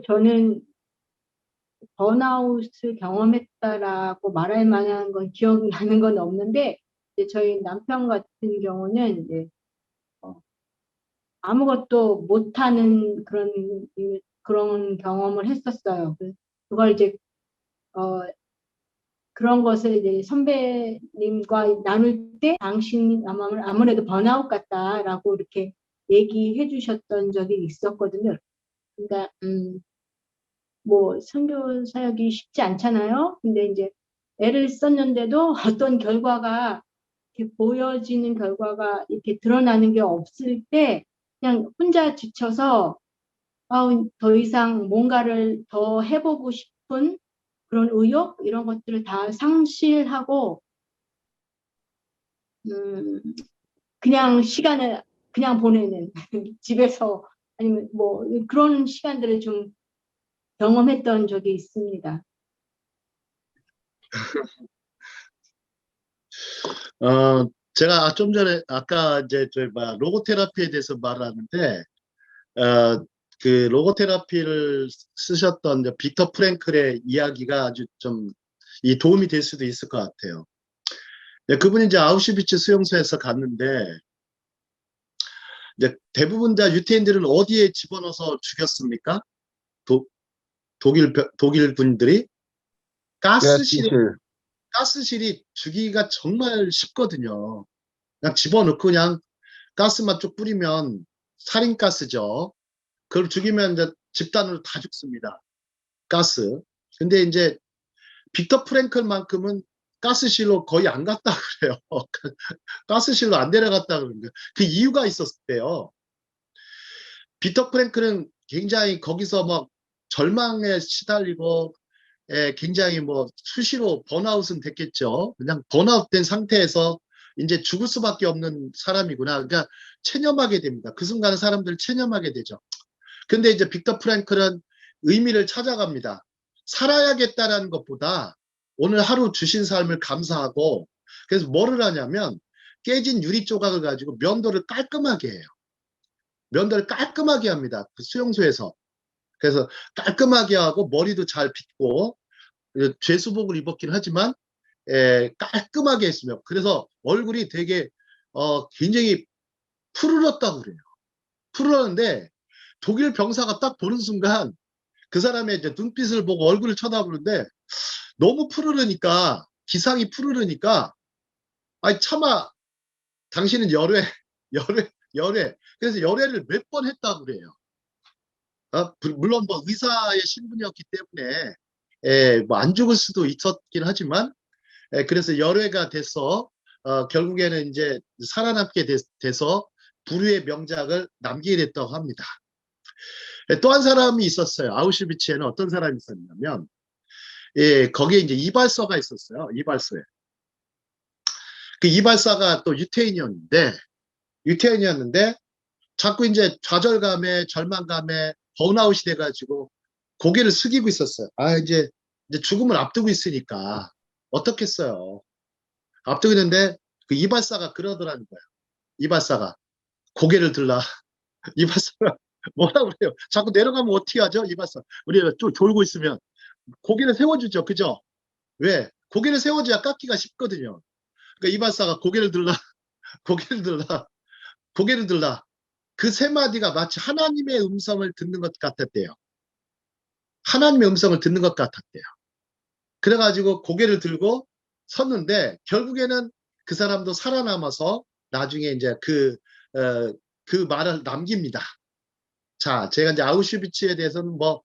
저는 번아웃을 경험했다라고 말할 만한 건 기억나는 건 없는데 이제 저희 남편 같은 경우는 이제 아무것도 못하는 그런 경험을 했었어요. 그걸 이제 그런 것을 이제 선배님과 나눌 때 당신 아무래도 번아웃 같다라고 이렇게 얘기해 주셨던 적이 있었거든요. 그러니까 뭐 선교 사역이 쉽지 않잖아요. 근데 이제 애를 썼는데도 어떤 결과가 이렇게 보여지는 결과가 이렇게 드러나는 게 없을 때 그냥 혼자 지쳐서 더 이상 뭔가를 더 해보고 싶은 그런 의욕 이런 것들을 다 상실하고 그냥 시간을 그냥 보내는 집에서 아니면 뭐 그런 시간들을 좀 경험했던 적이 있습니다. 제가 좀 전에 아까 이제 로고 테라피에 대해서 말하는데 그 로고 테라피를 쓰셨던 이제 빅터 프랭클의 이야기가 아주 좀 이 도움이 될 수도 있을 것 같아요. 네, 그분이 이제 아우슈비츠 수용소에서 갔는데 이제 대부분 다 유태인들은 어디에 집어넣어서 죽였습니까? 독일 분들이 가스실이 죽이기가 정말 쉽거든요. 그냥 집어넣고 그냥 가스만 쭉 뿌리면 살인가스죠. 그걸 죽이면 이제 집단으로 다 죽습니다. 가스. 근데 이제 빅터 프랭클만큼은 가스실로 거의 안 갔다 그래요. 가스실로 안 데려갔다 그러는 거예요. 그 이유가 있었대요. 빅터 프랭클은 굉장히 거기서 막 절망에 시달리고 굉장히 뭐 수시로 번아웃은 됐겠죠. 그냥 번아웃된 상태에서 이제 죽을 수밖에 없는 사람이구나. 그러니까 체념하게 됩니다. 그 순간은 사람들 체념하게 되죠. 근데 이제 빅터 프랭클은 의미를 찾아갑니다. 살아야겠다라는 것보다 오늘 하루 주신 삶을 감사하고, 그래서 뭐를 하냐면 깨진 유리 조각을 가지고 면도를 깔끔하게 해요. 면도를 깔끔하게 합니다. 그 수용소에서. 그래서 깔끔하게 하고 머리도 잘 빗고 죄수복을 입었긴 하지만 깔끔하게 했으며, 그래서 얼굴이 되게 굉장히 푸르렀다고 그래요. 푸르렀는데 독일 병사가 딱 보는 순간 그 사람의 이제 눈빛을 보고 얼굴을 쳐다보는데 너무 푸르르니까, 기상이 푸르르니까, 아니 차마 당신은 열외. 그래서 열외를 몇 번 했다고 그래요. 물론 뭐 의사의 신분이었기 때문에 뭐 안 죽을 수도 있었긴 하지만, 그래서 열외가 돼서 결국에는 이제 살아남게 돼서 불후의 명작을 남기게 됐다고 합니다. 또 한 사람이 있었어요. 아우슈비츠에는 어떤 사람이 있었냐면, 거기에 이제 이발사가 있었어요. 이발소에. 그 이발사가 또 유태인이었는데 자꾸 이제 좌절감에 절망감에 번아웃이 돼가지고 고개를 숙이고 있었어요. 이제 죽음을 앞두고 있으니까 어떻겠어요. 앞두고 있는데 그 이발사가 그러더라는 거예요. 이발사가 고개를 들라. 이발사가 뭐라고 그래요. 자꾸 내려가면 어떻게 하죠? 이발사. 우리가 좀 졸고 있으면 고개를 세워주죠. 그죠? 왜? 고개를 세워줘야 깎기가 쉽거든요. 그러니까 이발사가 고개를 들라. 고개를 들라. 고개를 들라. 그 세 마디가 마치 하나님의 음성을 듣는 것 같았대요. 하나님의 음성을 듣는 것 같았대요. 그래가지고 고개를 들고 섰는데 결국에는 그 사람도 살아남아서 나중에 이제 그 말을 남깁니다. 자, 제가 이제 아우슈비츠에 대해서는 뭐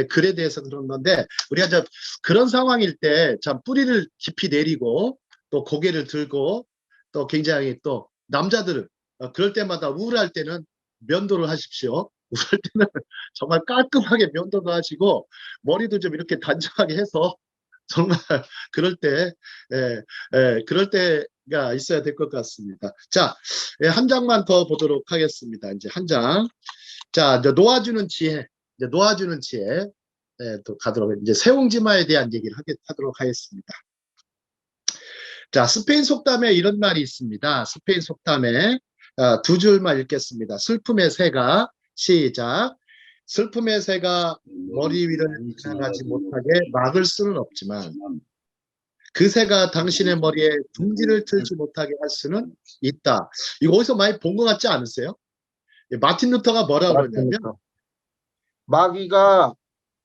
글에 대해서 그런 건데, 우리가 이제 그런 상황일 때 참 뿌리를 깊이 내리고 또 고개를 들고 또 굉장히 또 남자들은 그럴 때마다 우울할 때는 면도를 하십시오. 우울할 때는 정말 깔끔하게 면도도 하시고 머리도 좀 이렇게 단정하게 해서 정말 그럴 때 그럴 때가 있어야 될 것 같습니다. 자, 한 장만 더 보도록 하겠습니다. 이제 한 장. 자, 이제 놓아주는 지혜. 이제 놓아주는 지혜. 또 가도록, 이제 세옹지마에 대한 얘기를 하도록 하겠습니다. 자, 스페인 속담에 이런 말이 있습니다. 스페인 속담에 두 줄만 읽겠습니다. 슬픔의 새가, 시작. 슬픔의 새가 머리 위를 지나가지 못하게 막을 수는 없지만 그 새가 당신의 머리에 둥지를 틀지 못하게 할 수는 있다. 이거 어디서 많이 본 것 같지 않으세요? 마틴 루터가 뭐라 그러냐면, 마귀가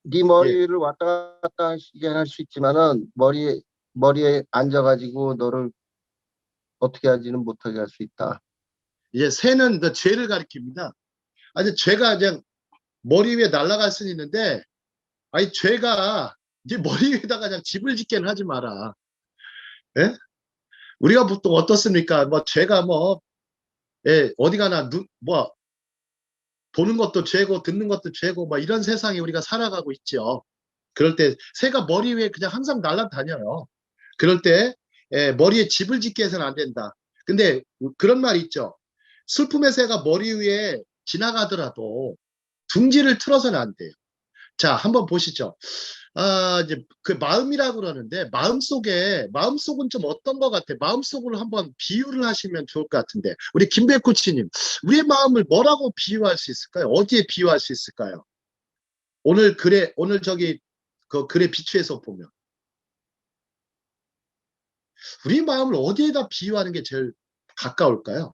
네 예, 머리를 왔다 갔다 하시게 할 수 있지만은 머리에 앉아가지고 너를 어떻게 하지는 못하게 할 수 있다. 이제 새는 그 죄를 가리킵니다. 아니, 죄가 그냥 머리 위에 날아갈 수는 있는데, 아니, 죄가 이제 머리 위에다가 그냥 집을 짓게는 하지 마라. 예? 우리가 보통 어떻습니까? 뭐, 죄가 뭐, 어디 가나, 뭐, 보는 것도 죄고, 듣는 것도 죄고, 뭐, 이런 세상에 우리가 살아가고 있죠. 그럴 때, 새가 머리 위에 그냥 항상 날아다녀요. 그럴 때, 머리에 집을 짓게 해서는 안 된다. 근데 그런 말이 있죠. 슬픔의 새가 머리 위에 지나가더라도 둥지를 틀어서는 안 돼요. 자, 한번 보시죠. 이제 그 마음이라고 그러는데, 마음속은 좀 어떤 것 같아? 마음속으로 한번 비유를 하시면 좋을 것 같은데, 우리 김백 코치님, 우리의 마음을 뭐라고 비유할 수 있을까요? 어디에 비유할 수 있을까요? 오늘 저기 그 글에 비추해서 보면 우리 마음을 어디에다 비유하는 게 제일 가까울까요?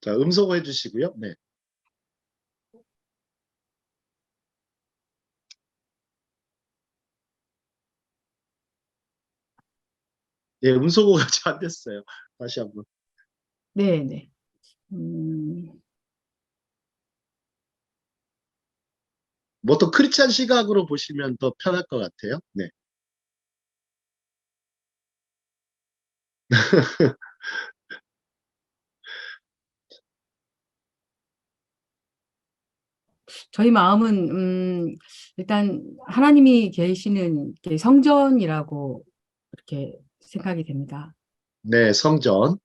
자, 음소거 해주시고요. 네. 예, 음소거가 잘 안 됐어요. 다시 한번. 네, 네. 뭐 또 크리스찬 시각으로 보시면 더 편할 것 같아요. 네. 저희 마음은 일단 하나님이 계시는 게 성전이라고 이렇게 생각이 됩니다. 네, 성전.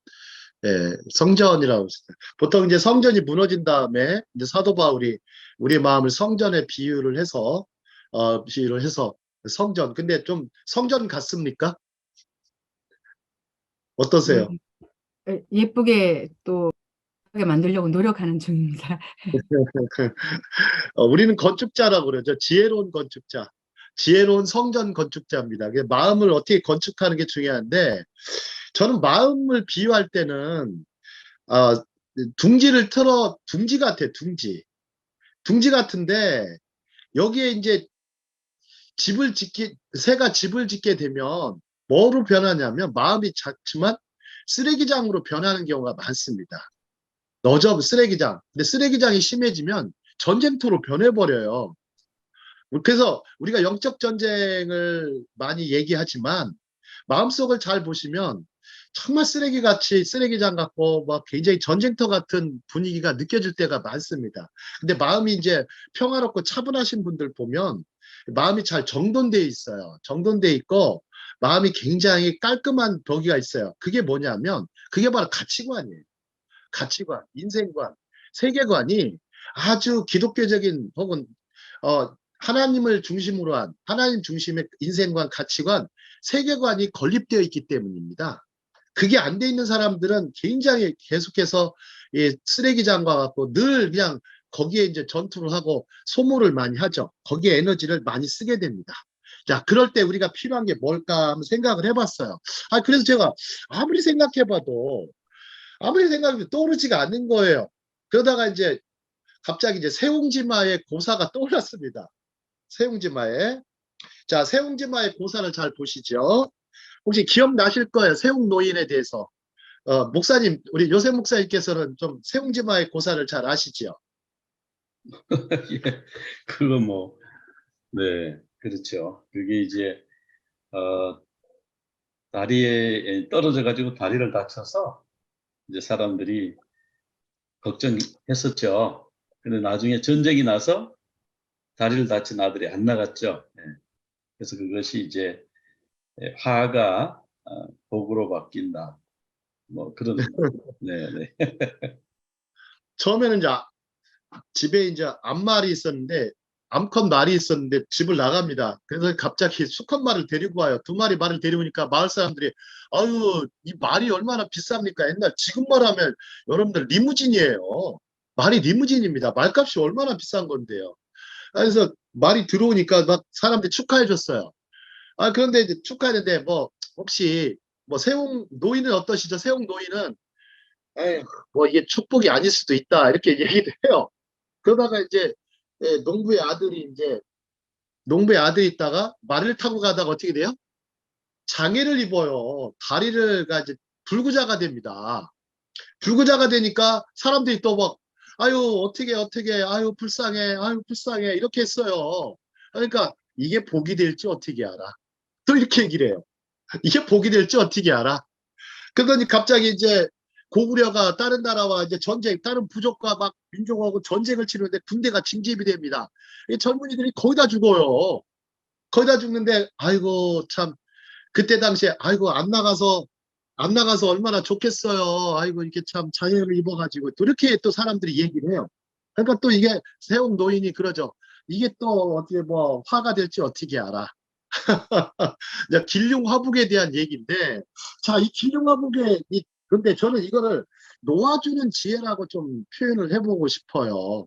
예, 성전이라고 했어요. 보통 이제 성전이 무너진 다음에 이제 사도 바울이 우리 마음을 성전에 비유를 해서 성전. 근데 좀 성전 같습니까? 어떠세요? 예쁘게 또 하게 만들려고 노력하는 중입니다. 우리는 건축자라고 그러죠. 지혜로운 건축자. 지혜로운 성전 건축자입니다. 마음을 어떻게 건축하는 게 중요한데, 저는 마음을 비유할 때는 둥지 같아, 둥지. 둥지 같은데 여기에 이제 새가 집을 짓게 되면 뭐로 변하냐면 마음이 작지만 쓰레기장으로 변하는 경우가 많습니다. 너저 쓰레기장. 근데 쓰레기장이 심해지면 전쟁터로 변해버려요. 그래서 우리가 영적 전쟁을 많이 얘기하지만 마음속을 잘 보시면 정말 쓰레기장 같고 막 굉장히 전쟁터 같은 분위기가 느껴질 때가 많습니다. 근데 마음이 이제 평화롭고 차분하신 분들 보면 마음이 잘 정돈되어 있어요. 정돈되어 있고 마음이 굉장히 깔끔한 벽이가 있어요. 그게 뭐냐면 그게 바로 가치관이에요. 가치관, 인생관, 세계관이 아주 기독교적인 혹은 하나님을 중심으로 한 하나님 중심의 인생관, 가치관, 세계관이 건립되어 있기 때문입니다. 그게 안 돼 있는 사람들은 굉장히 계속해서 이 쓰레기장과 같고 늘 그냥 거기에 이제 전투를 하고 소모를 많이 하죠. 거기에 에너지를 많이 쓰게 됩니다. 자, 그럴 때 우리가 필요한 게 뭘까 한번 생각을 해봤어요. 그래서 제가 아무리 생각해봐도 떠오르지가 않는 거예요. 그러다가 이제 갑자기 이제 세옹지마의 고사가 떠올랐습니다. 세옹지마의. 자, 세옹지마의 고사를 잘 보시죠. 혹시 기억나실 거예요. 세옹노인에 대해서. 목사님, 우리 요셉 목사님께서는 좀 세옹지마의 고사를 잘 아시죠? 예, 그거 뭐, 네, 그렇죠. 그게 이제, 다리에 떨어져가지고 다리를 다쳐서 이제 사람들이 걱정했었죠. 근데 나중에 전쟁이 나서 다리를 다친 아들이 안 나갔죠. 예. 그래서 그것이 이제 화가 복으로 바뀐다. 뭐 그런, 네, 네. 처음에는 이제 집에 이제 암컷 말이 있었는데 집을 나갑니다. 그래서 갑자기 수컷 말을 데리고 와요. 두 마리 말을 데리고니까 마을 사람들이 아유, 이 말이 얼마나 비쌉니까? 지금 말하면 여러분들 리무진이에요. 말이 리무진입니다. 말값이 얼마나 비싼 건데요. 그래서 말이 들어오니까 막 사람들이 축하해 줬어요. 그런데 이제 축하했는데 뭐 혹시 뭐 세웅 노인은 어떠시죠? 세웅 노인은 에이, 뭐 이게 축복이 아닐 수도 있다 이렇게 얘기를 해요. 그러다가 이제 농부의 아들이 있다가 말을 타고 가다가 어떻게 돼요? 장애를 입어요. 다리를 이제 불구자가 됩니다. 불구자가 되니까 사람들이 또 막 아유 어떻게 아유 불쌍해 이렇게 했어요. 그러니까 이게 복이 될지 어떻게 알아? 또 이렇게 얘기를 해요. 이게 복이 될지 어떻게 알아? 그러더니 갑자기 이제 고구려가 다른 나라와 이제 다른 부족과 막 민족하고 전쟁을 치르는데 군대가 징집이 됩니다. 이 젊은이들이 거의 다 죽어요. 거의 다 죽는데 아이고 참 그때 당시에 아이고 안 나가서 얼마나 좋겠어요. 아이고 이렇게 참 장애를 입어가지고 또 이렇게 또 사람들이 얘기를 해요. 그러니까 또 이게 세웅 노인이 그러죠. 이게 또 어떻게 뭐 화가 될지 어떻게 알아? 길흉화복에 대한 얘기인데, 자, 이 길흉화복에, 근데 저는 이거를 놓아주는 지혜라고 좀 표현을 해보고 싶어요.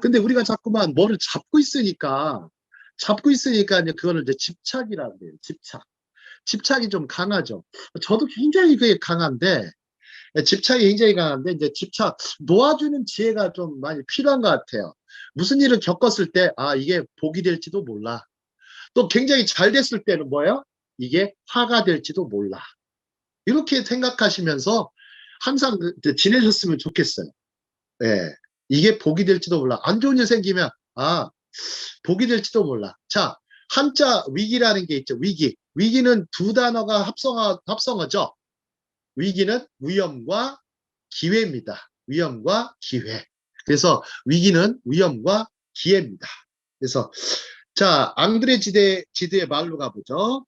근데 우리가 자꾸만 뭐를 잡고 있으니까 이제 그거를 이제 집착이라고 해요. 집착이 좀 강하죠. 저도 굉장히 그게 강한데, 집착이 굉장히 강한데, 이제 놓아주는 지혜가 좀 많이 필요한 것 같아요. 무슨 일을 겪었을 때, 이게 복이 될지도 몰라. 또 굉장히 잘 됐을 때는 뭐예요? 이게 화가 될지도 몰라. 이렇게 생각하시면서 항상 지내셨으면 좋겠어요. 예. 이게 복이 될지도 몰라. 안 좋은 일 생기면, 복이 될지도 몰라. 자, 한자 위기라는 게 있죠. 위기. 위기는 두 단어가 합성어죠. 위기는 위험과 기회입니다. 위험과 기회. 그래서 위기는 위험과 기회입니다. 그래서 자, 앙드레 지드의 말로 가보죠.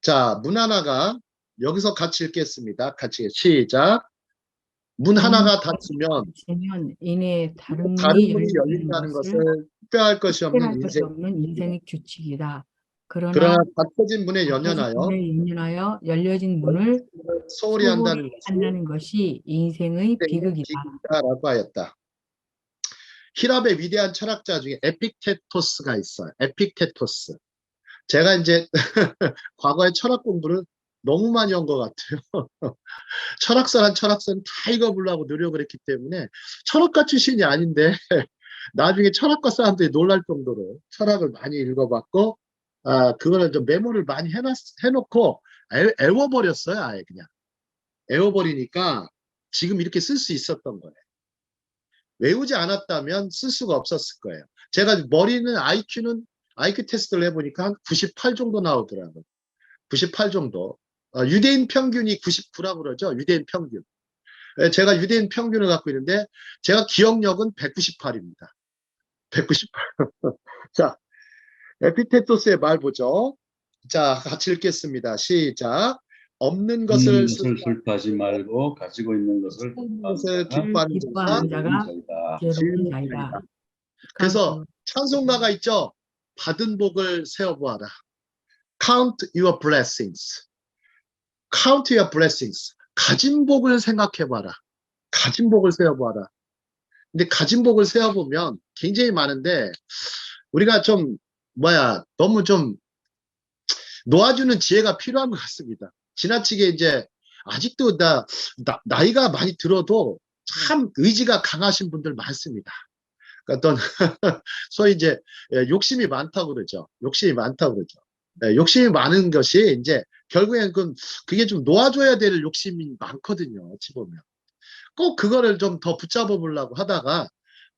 자, 문 하나가 여기서 같이 읽겠습니다. 같이 시작. 문 하나가 닫히면 닫히면 이내 다른 다른 문이 문이 열리는 열린다는 것을 것을 특별할 것이 없는 특별할 것이 인생. 없는 인생의 규칙이다. 그러나 그러나 닫혀진 문에 닫혀진 연연하여 문을 연연하여 열려진 문을 소홀히 한다는 소홀히 것이 한다는 것이 인생의 비극이다. 비극이다라고 하였다. 히랍의 위대한 철학자 중에 에픽테토스가 있어요. 에픽테토스. 제가 이제 과거에 철학 공부를 너무 많이 한 것 같아요. 철학사란 철학사는 다 읽어보려고 노력을 했기 때문에 철학가 출신이 아닌데 나중에 철학과 사람들이 놀랄 정도로 철학을 많이 읽어봤고 그거를 좀 메모를 많이 해놓고 애워버렸어요. 아예 그냥 애워버리니까 지금 이렇게 쓸 수 있었던 거예요. 외우지 않았다면 쓸 수가 없었을 거예요. 제가 머리는 IQ 테스트를 해보니까 한 98 정도 나오더라고요. 98 정도. 유대인 평균이 99라고 그러죠. 유대인 평균. 제가 유대인 평균을 갖고 있는데 제가 기억력은 198입니다. 198. 자, 에피테토스의 말 보죠. 자, 같이 읽겠습니다. 시작. 없는 것을 슬퍼하지 말고 가지고 있는 것을 기뻐하는 기뻐하는 자가 괴로운 자이다. 그래서 찬송가가 있죠. 받은 복을 세어보아라. Count your blessings. Count your blessings. 가진 복을 생각해봐라. 가진 복을 세어보아라. 근데 가진 복을 세어보면 굉장히 많은데 우리가 좀 너무 좀 놓아주는 지혜가 필요한 것 같습니다. 지나치게 이제 아직도 나이가 많이 들어도 참 의지가 강하신 분들 많습니다. 어떤 소위 이제 욕심이 많다고 그러죠. 욕심이 많다고 그러죠. 욕심이 많은 것이 이제 결국엔 그게 좀 놓아줘야 될 욕심이 많거든요. 어찌 보면 꼭 그거를 좀 더 붙잡아 보려고 하다가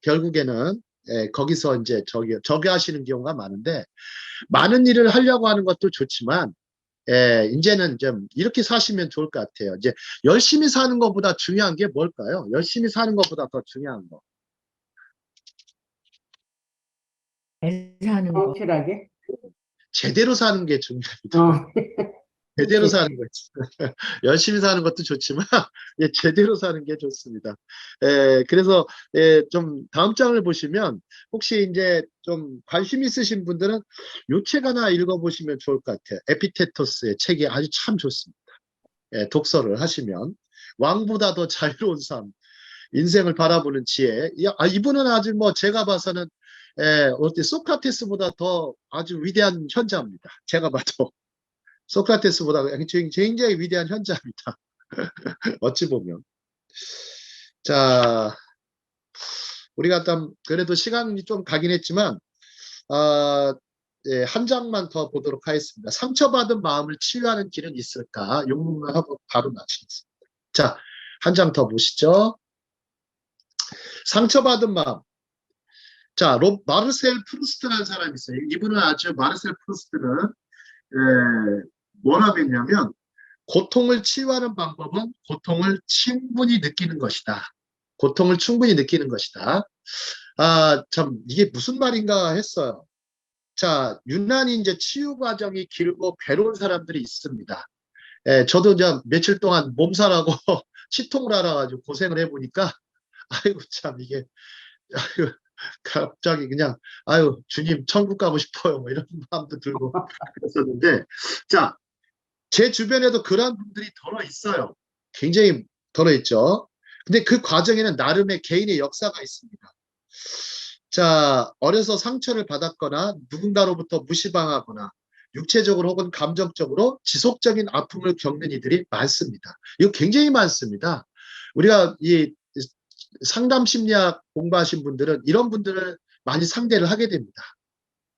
결국에는 거기서 이제 저기 하시는 경우가 많은데 많은 일을 하려고 하는 것도 좋지만 이제는 좀 이렇게 사시면 좋을 것 같아요. 이제 열심히 사는 것보다 중요한 게 뭘까요? 열심히 사는 것보다 더 중요한 거. 사는 거. 확실하게. 제대로 사는 게 중요합니다. 어. 제대로 사는 거지. 열심히 사는 것도 좋지만 제대로 사는 게 좋습니다. 그래서 좀 다음 장을 보시면 혹시 이제 좀 관심 있으신 분들은 이 책 하나 읽어보시면 좋을 것 같아요. 에피테토스의 책이 아주 참 좋습니다. 독서를 하시면 왕보다 더 자유로운 삶, 인생을 바라보는 지혜. 이분은 아주 제가 봐서는 어때 소크라테스보다 더 아주 위대한 현자입니다. 제가 봐도. 소크라테스보다 굉장히 위대한 현자입니다. 어찌 보면. 자, 우리가 그래도 시간이 좀 가긴 했지만 한 장만 더 보도록 하겠습니다. 상처받은 마음을 치유하는 길은 있을까? 용문을 하고 바로 마치겠습니다. 자, 한 장 더 보시죠. 상처받은 마음. 자, 마르셀 프루스트라는 사람이 있어요. 이분은 아주 마르셀 프루스트는 뭐라고 했냐면 고통을 치유하는 방법은 고통을 충분히 느끼는 것이다. 고통을 충분히 느끼는 것이다. 참 이게 무슨 말인가 했어요. 자, 유난히 이제 치유 과정이 길고 괴로운 사람들이 있습니다. 저도 이제 며칠 동안 몸살하고 치통을 알아가지고 고생을 해보니까 아이고 참 이게 아이고, 갑자기 그냥 주님 천국 가고 싶어요 뭐 이런 마음도 들고 그랬었는데 자, 제 주변에도 그런 분들이 덜어 있어요. 굉장히 덜어 있죠. 근데 그 과정에는 나름의 개인의 역사가 있습니다. 자, 어려서 상처를 받았거나 누군가로부터 무시당하거나 육체적으로 혹은 감정적으로 지속적인 아픔을 겪는 이들이 많습니다. 이거 굉장히 많습니다. 우리가 이 상담 심리학 공부하신 분들은 이런 분들을 많이 상대를 하게 됩니다.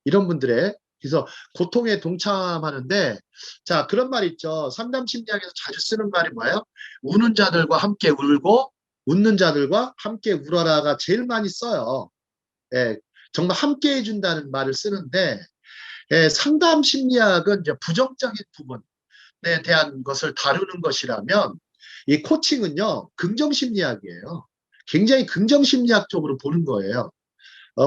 이런 분들의 그래서 고통에 동참하는데 자, 그런 말 있죠. 상담 심리학에서 자주 쓰는 말이 뭐예요? 우는 자들과 함께 울고 웃는 자들과 함께 울어라가 제일 많이 써요. 정말 함께 해준다는 말을 쓰는데 상담 심리학은 이제 부정적인 부분, 대한 것을 다루는 것이라면 이 코칭은요, 긍정심리학이에요. 굉장히 긍정심리학적으로 보는 거예요.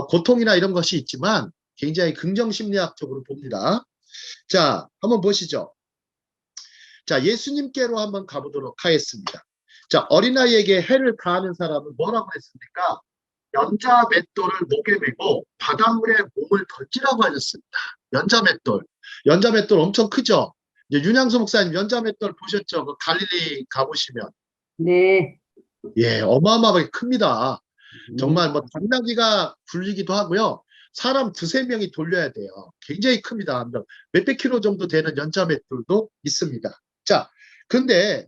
고통이나 이런 것이 있지만 굉장히 긍정심리학적으로 봅니다. 자, 한번 보시죠. 자, 예수님께로 한번 가보도록 하겠습니다. 자, 어린아이에게 해를 가하는 사람은 뭐라고 했습니까? 연자 맷돌을 목에 메고 바닷물에 몸을 던지라고 하셨습니다. 연자 맷돌. 연자 맷돌 엄청 크죠? 이제 윤양수 목사님 연자 맷돌 보셨죠? 그 갈릴리 가보시면. 네. 예, 어마어마하게 큽니다. 정말 뭐 당나귀가 굴리기도 하고요. 사람 두세 명이 돌려야 돼요. 굉장히 큽니다. 몇백 킬로 정도 되는 연자 맷돌도 있습니다. 자, 근데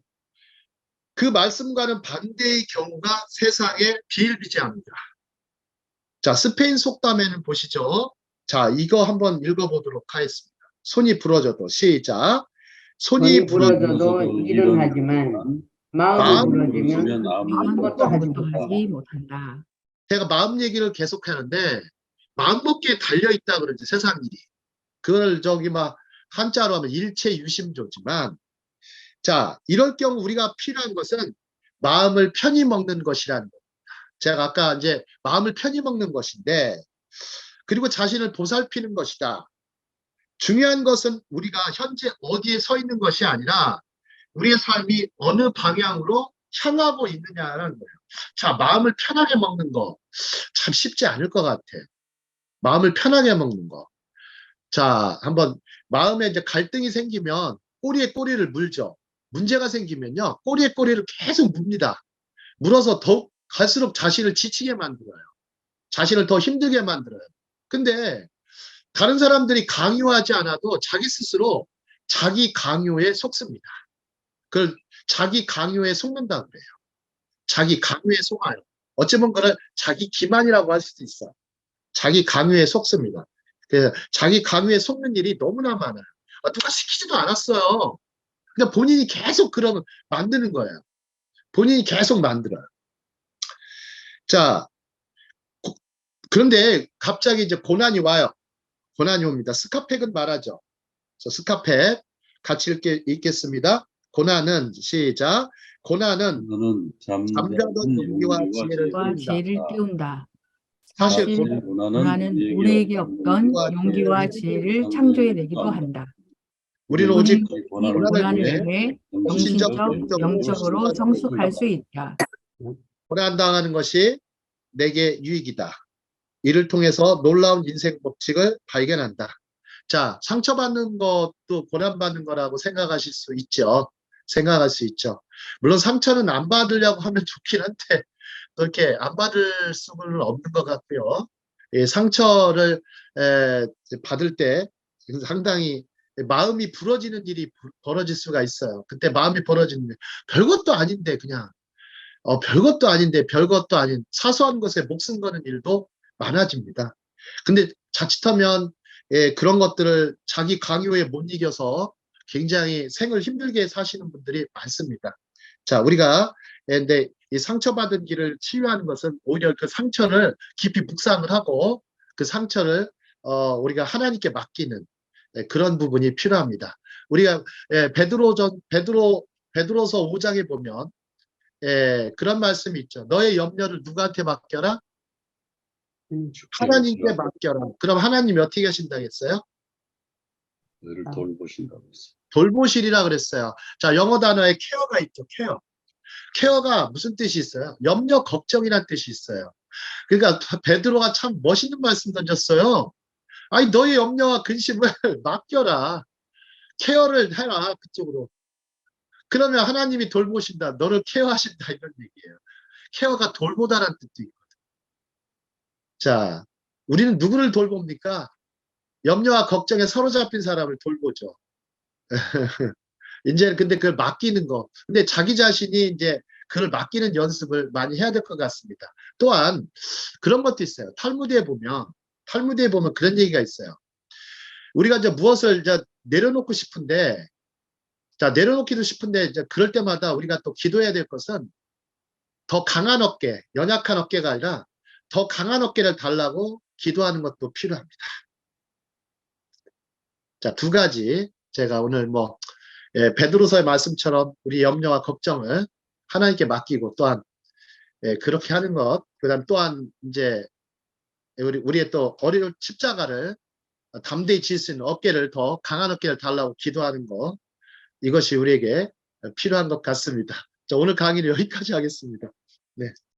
그 말씀과는 반대의 경우가 세상에 비일비재합니다. 자, 스페인 속담에는 보시죠. 자, 이거 한번 읽어보도록 하겠습니다. 손이 부러져도 시작. 손이 부러져도 일은 하지만 마음이 부러지면 아무것도 하지 아무것도 못한다. 하지 못한다. 제가 마음 얘기를 계속 하는데 마음먹기에 달려있다 그러지 세상 일이. 그걸 저기 막 한자로 하면 일체유심조지만 자, 이럴 경우 우리가 필요한 것은 마음을 편히 먹는 것이라는 겁니다. 제가 아까 이제 마음을 편히 먹는 것인데 그리고 자신을 보살피는 것이다. 중요한 것은 우리가 현재 어디에 서 있는 것이 아니라 우리의 삶이 어느 방향으로 향하고 있느냐라는 거예요. 자, 마음을 편하게 먹는 거 참 쉽지 않을 것 같아. 마음을 편하게 먹는 거. 자, 한번 마음에 이제 갈등이 생기면 꼬리에 꼬리를 물죠. 문제가 생기면요. 꼬리에 꼬리를 계속 묻니다. 물어서 더욱 갈수록 자신을 지치게 만들어요. 자신을 더 힘들게 만들어요. 근데 다른 사람들이 강요하지 않아도 자기 스스로 자기 강요에 속습니다. 그걸 자기 강요에 속는다 그래요. 자기 강요에 속아요. 어쩌면 그걸 자기 기만이라고 할 수도 있어. 자기 강요에 속습니다. 그래서 자기 강요에 속는 일이 너무나 많아요. 누가 시키지도 않았어요. 그냥 본인이 계속 그런 만드는 거예요. 본인이 계속 만들어요. 자, 그런데 갑자기 이제 고난이 와요. 고난이 옵니다. 스카펙은 말하죠. 스카펙 같이 읽겠습니다. 고난은 시작. 고난은 너는 잠자던 잠자던 용기와 용기와 지혜를 와, 띄운다. 죄를 띄운다. 사실 사실 고난은 고난은 우리에게 없던 용기와 지혜를 창조해내기도 한다. 우리는 오직 우리는 이 고난을 고난을 통해 통해 정신적, 정신적, 영적으로 성숙할 수 있다. 고난당하는 것이 내게 유익이다. 이를 통해서 놀라운 인생 법칙을 발견한다. 자, 상처받는 것도 고난받는 거라고 생각하실 수 있죠. 생각할 수 있죠. 물론 상처는 안 받으려고 하면 좋긴 한데 그렇게 안 받을 수는 없는 것 같고요. 예, 상처를 받을 때 상당히 마음이 부러지는 일이 벌어질 수가 있어요. 그때 마음이 벌어지는 별것도 아닌데 그냥 별것도 아닌데 별것도 아닌 사소한 것에 목숨 거는 일도 많아집니다. 근데 자칫하면 그런 것들을 자기 강요에 못 이겨서 굉장히 생을 힘들게 사시는 분들이 많습니다. 자, 우리가 근데 이 상처받은 길을 치유하는 것은 오히려 그 상처를 깊이 묵상을 하고 그 상처를 우리가 하나님께 맡기는 그런 부분이 필요합니다. 우리가 베드로서 5장에 보면 그런 말씀이 있죠. 너의 염려를 누구한테 맡겨라? 하나님께 맡겨라. 그럼 하나님이 어떻게 하신다고 했어요? 너를 돌보신다고 했어요. 돌보시리라 그랬어요. 자, 영어 단어에 케어가 있죠. 케어. 케어가 무슨 뜻이 있어요? 염려, 걱정이란 뜻이 있어요. 그러니까 베드로가 참 멋있는 말씀 던졌어요. 아니, 너의 염려와 근심을 맡겨라. 케어를 해라. 그쪽으로. 그러면 하나님이 돌보신다. 너를 케어하신다. 이런 얘기예요. 케어가 돌보다라는 뜻도 있거든요. 자, 우리는 누구를 돌봅니까? 염려와 걱정에 사로잡힌 사람을 돌보죠. 이제 근데 그걸 맡기는 거. 근데 자기 자신이 이제 그걸 맡기는 연습을 많이 해야 될 것 같습니다. 또한 그런 것도 있어요. 탈무드에 보면 그런 얘기가 있어요. 우리가 이제 무엇을 이제 내려놓고 싶은데, 자, 내려놓기도 싶은데 이제 그럴 때마다 우리가 또 기도해야 될 것은 더 강한 어깨, 연약한 어깨가 아니라 더 강한 어깨를 달라고 기도하는 것도 필요합니다. 자, 두 가지 제가 오늘 예, 베드로서의 말씀처럼 우리 염려와 걱정을 하나님께 맡기고 또한 예, 그렇게 하는 것, 그다음 또한 이제 우리의 또 어려운 십자가를 담대히 질 수 있는 어깨를 더 강한 어깨를 달라고 기도하는 것, 이것이 우리에게 필요한 것 같습니다. 자, 오늘 강의는 여기까지 하겠습니다. 네.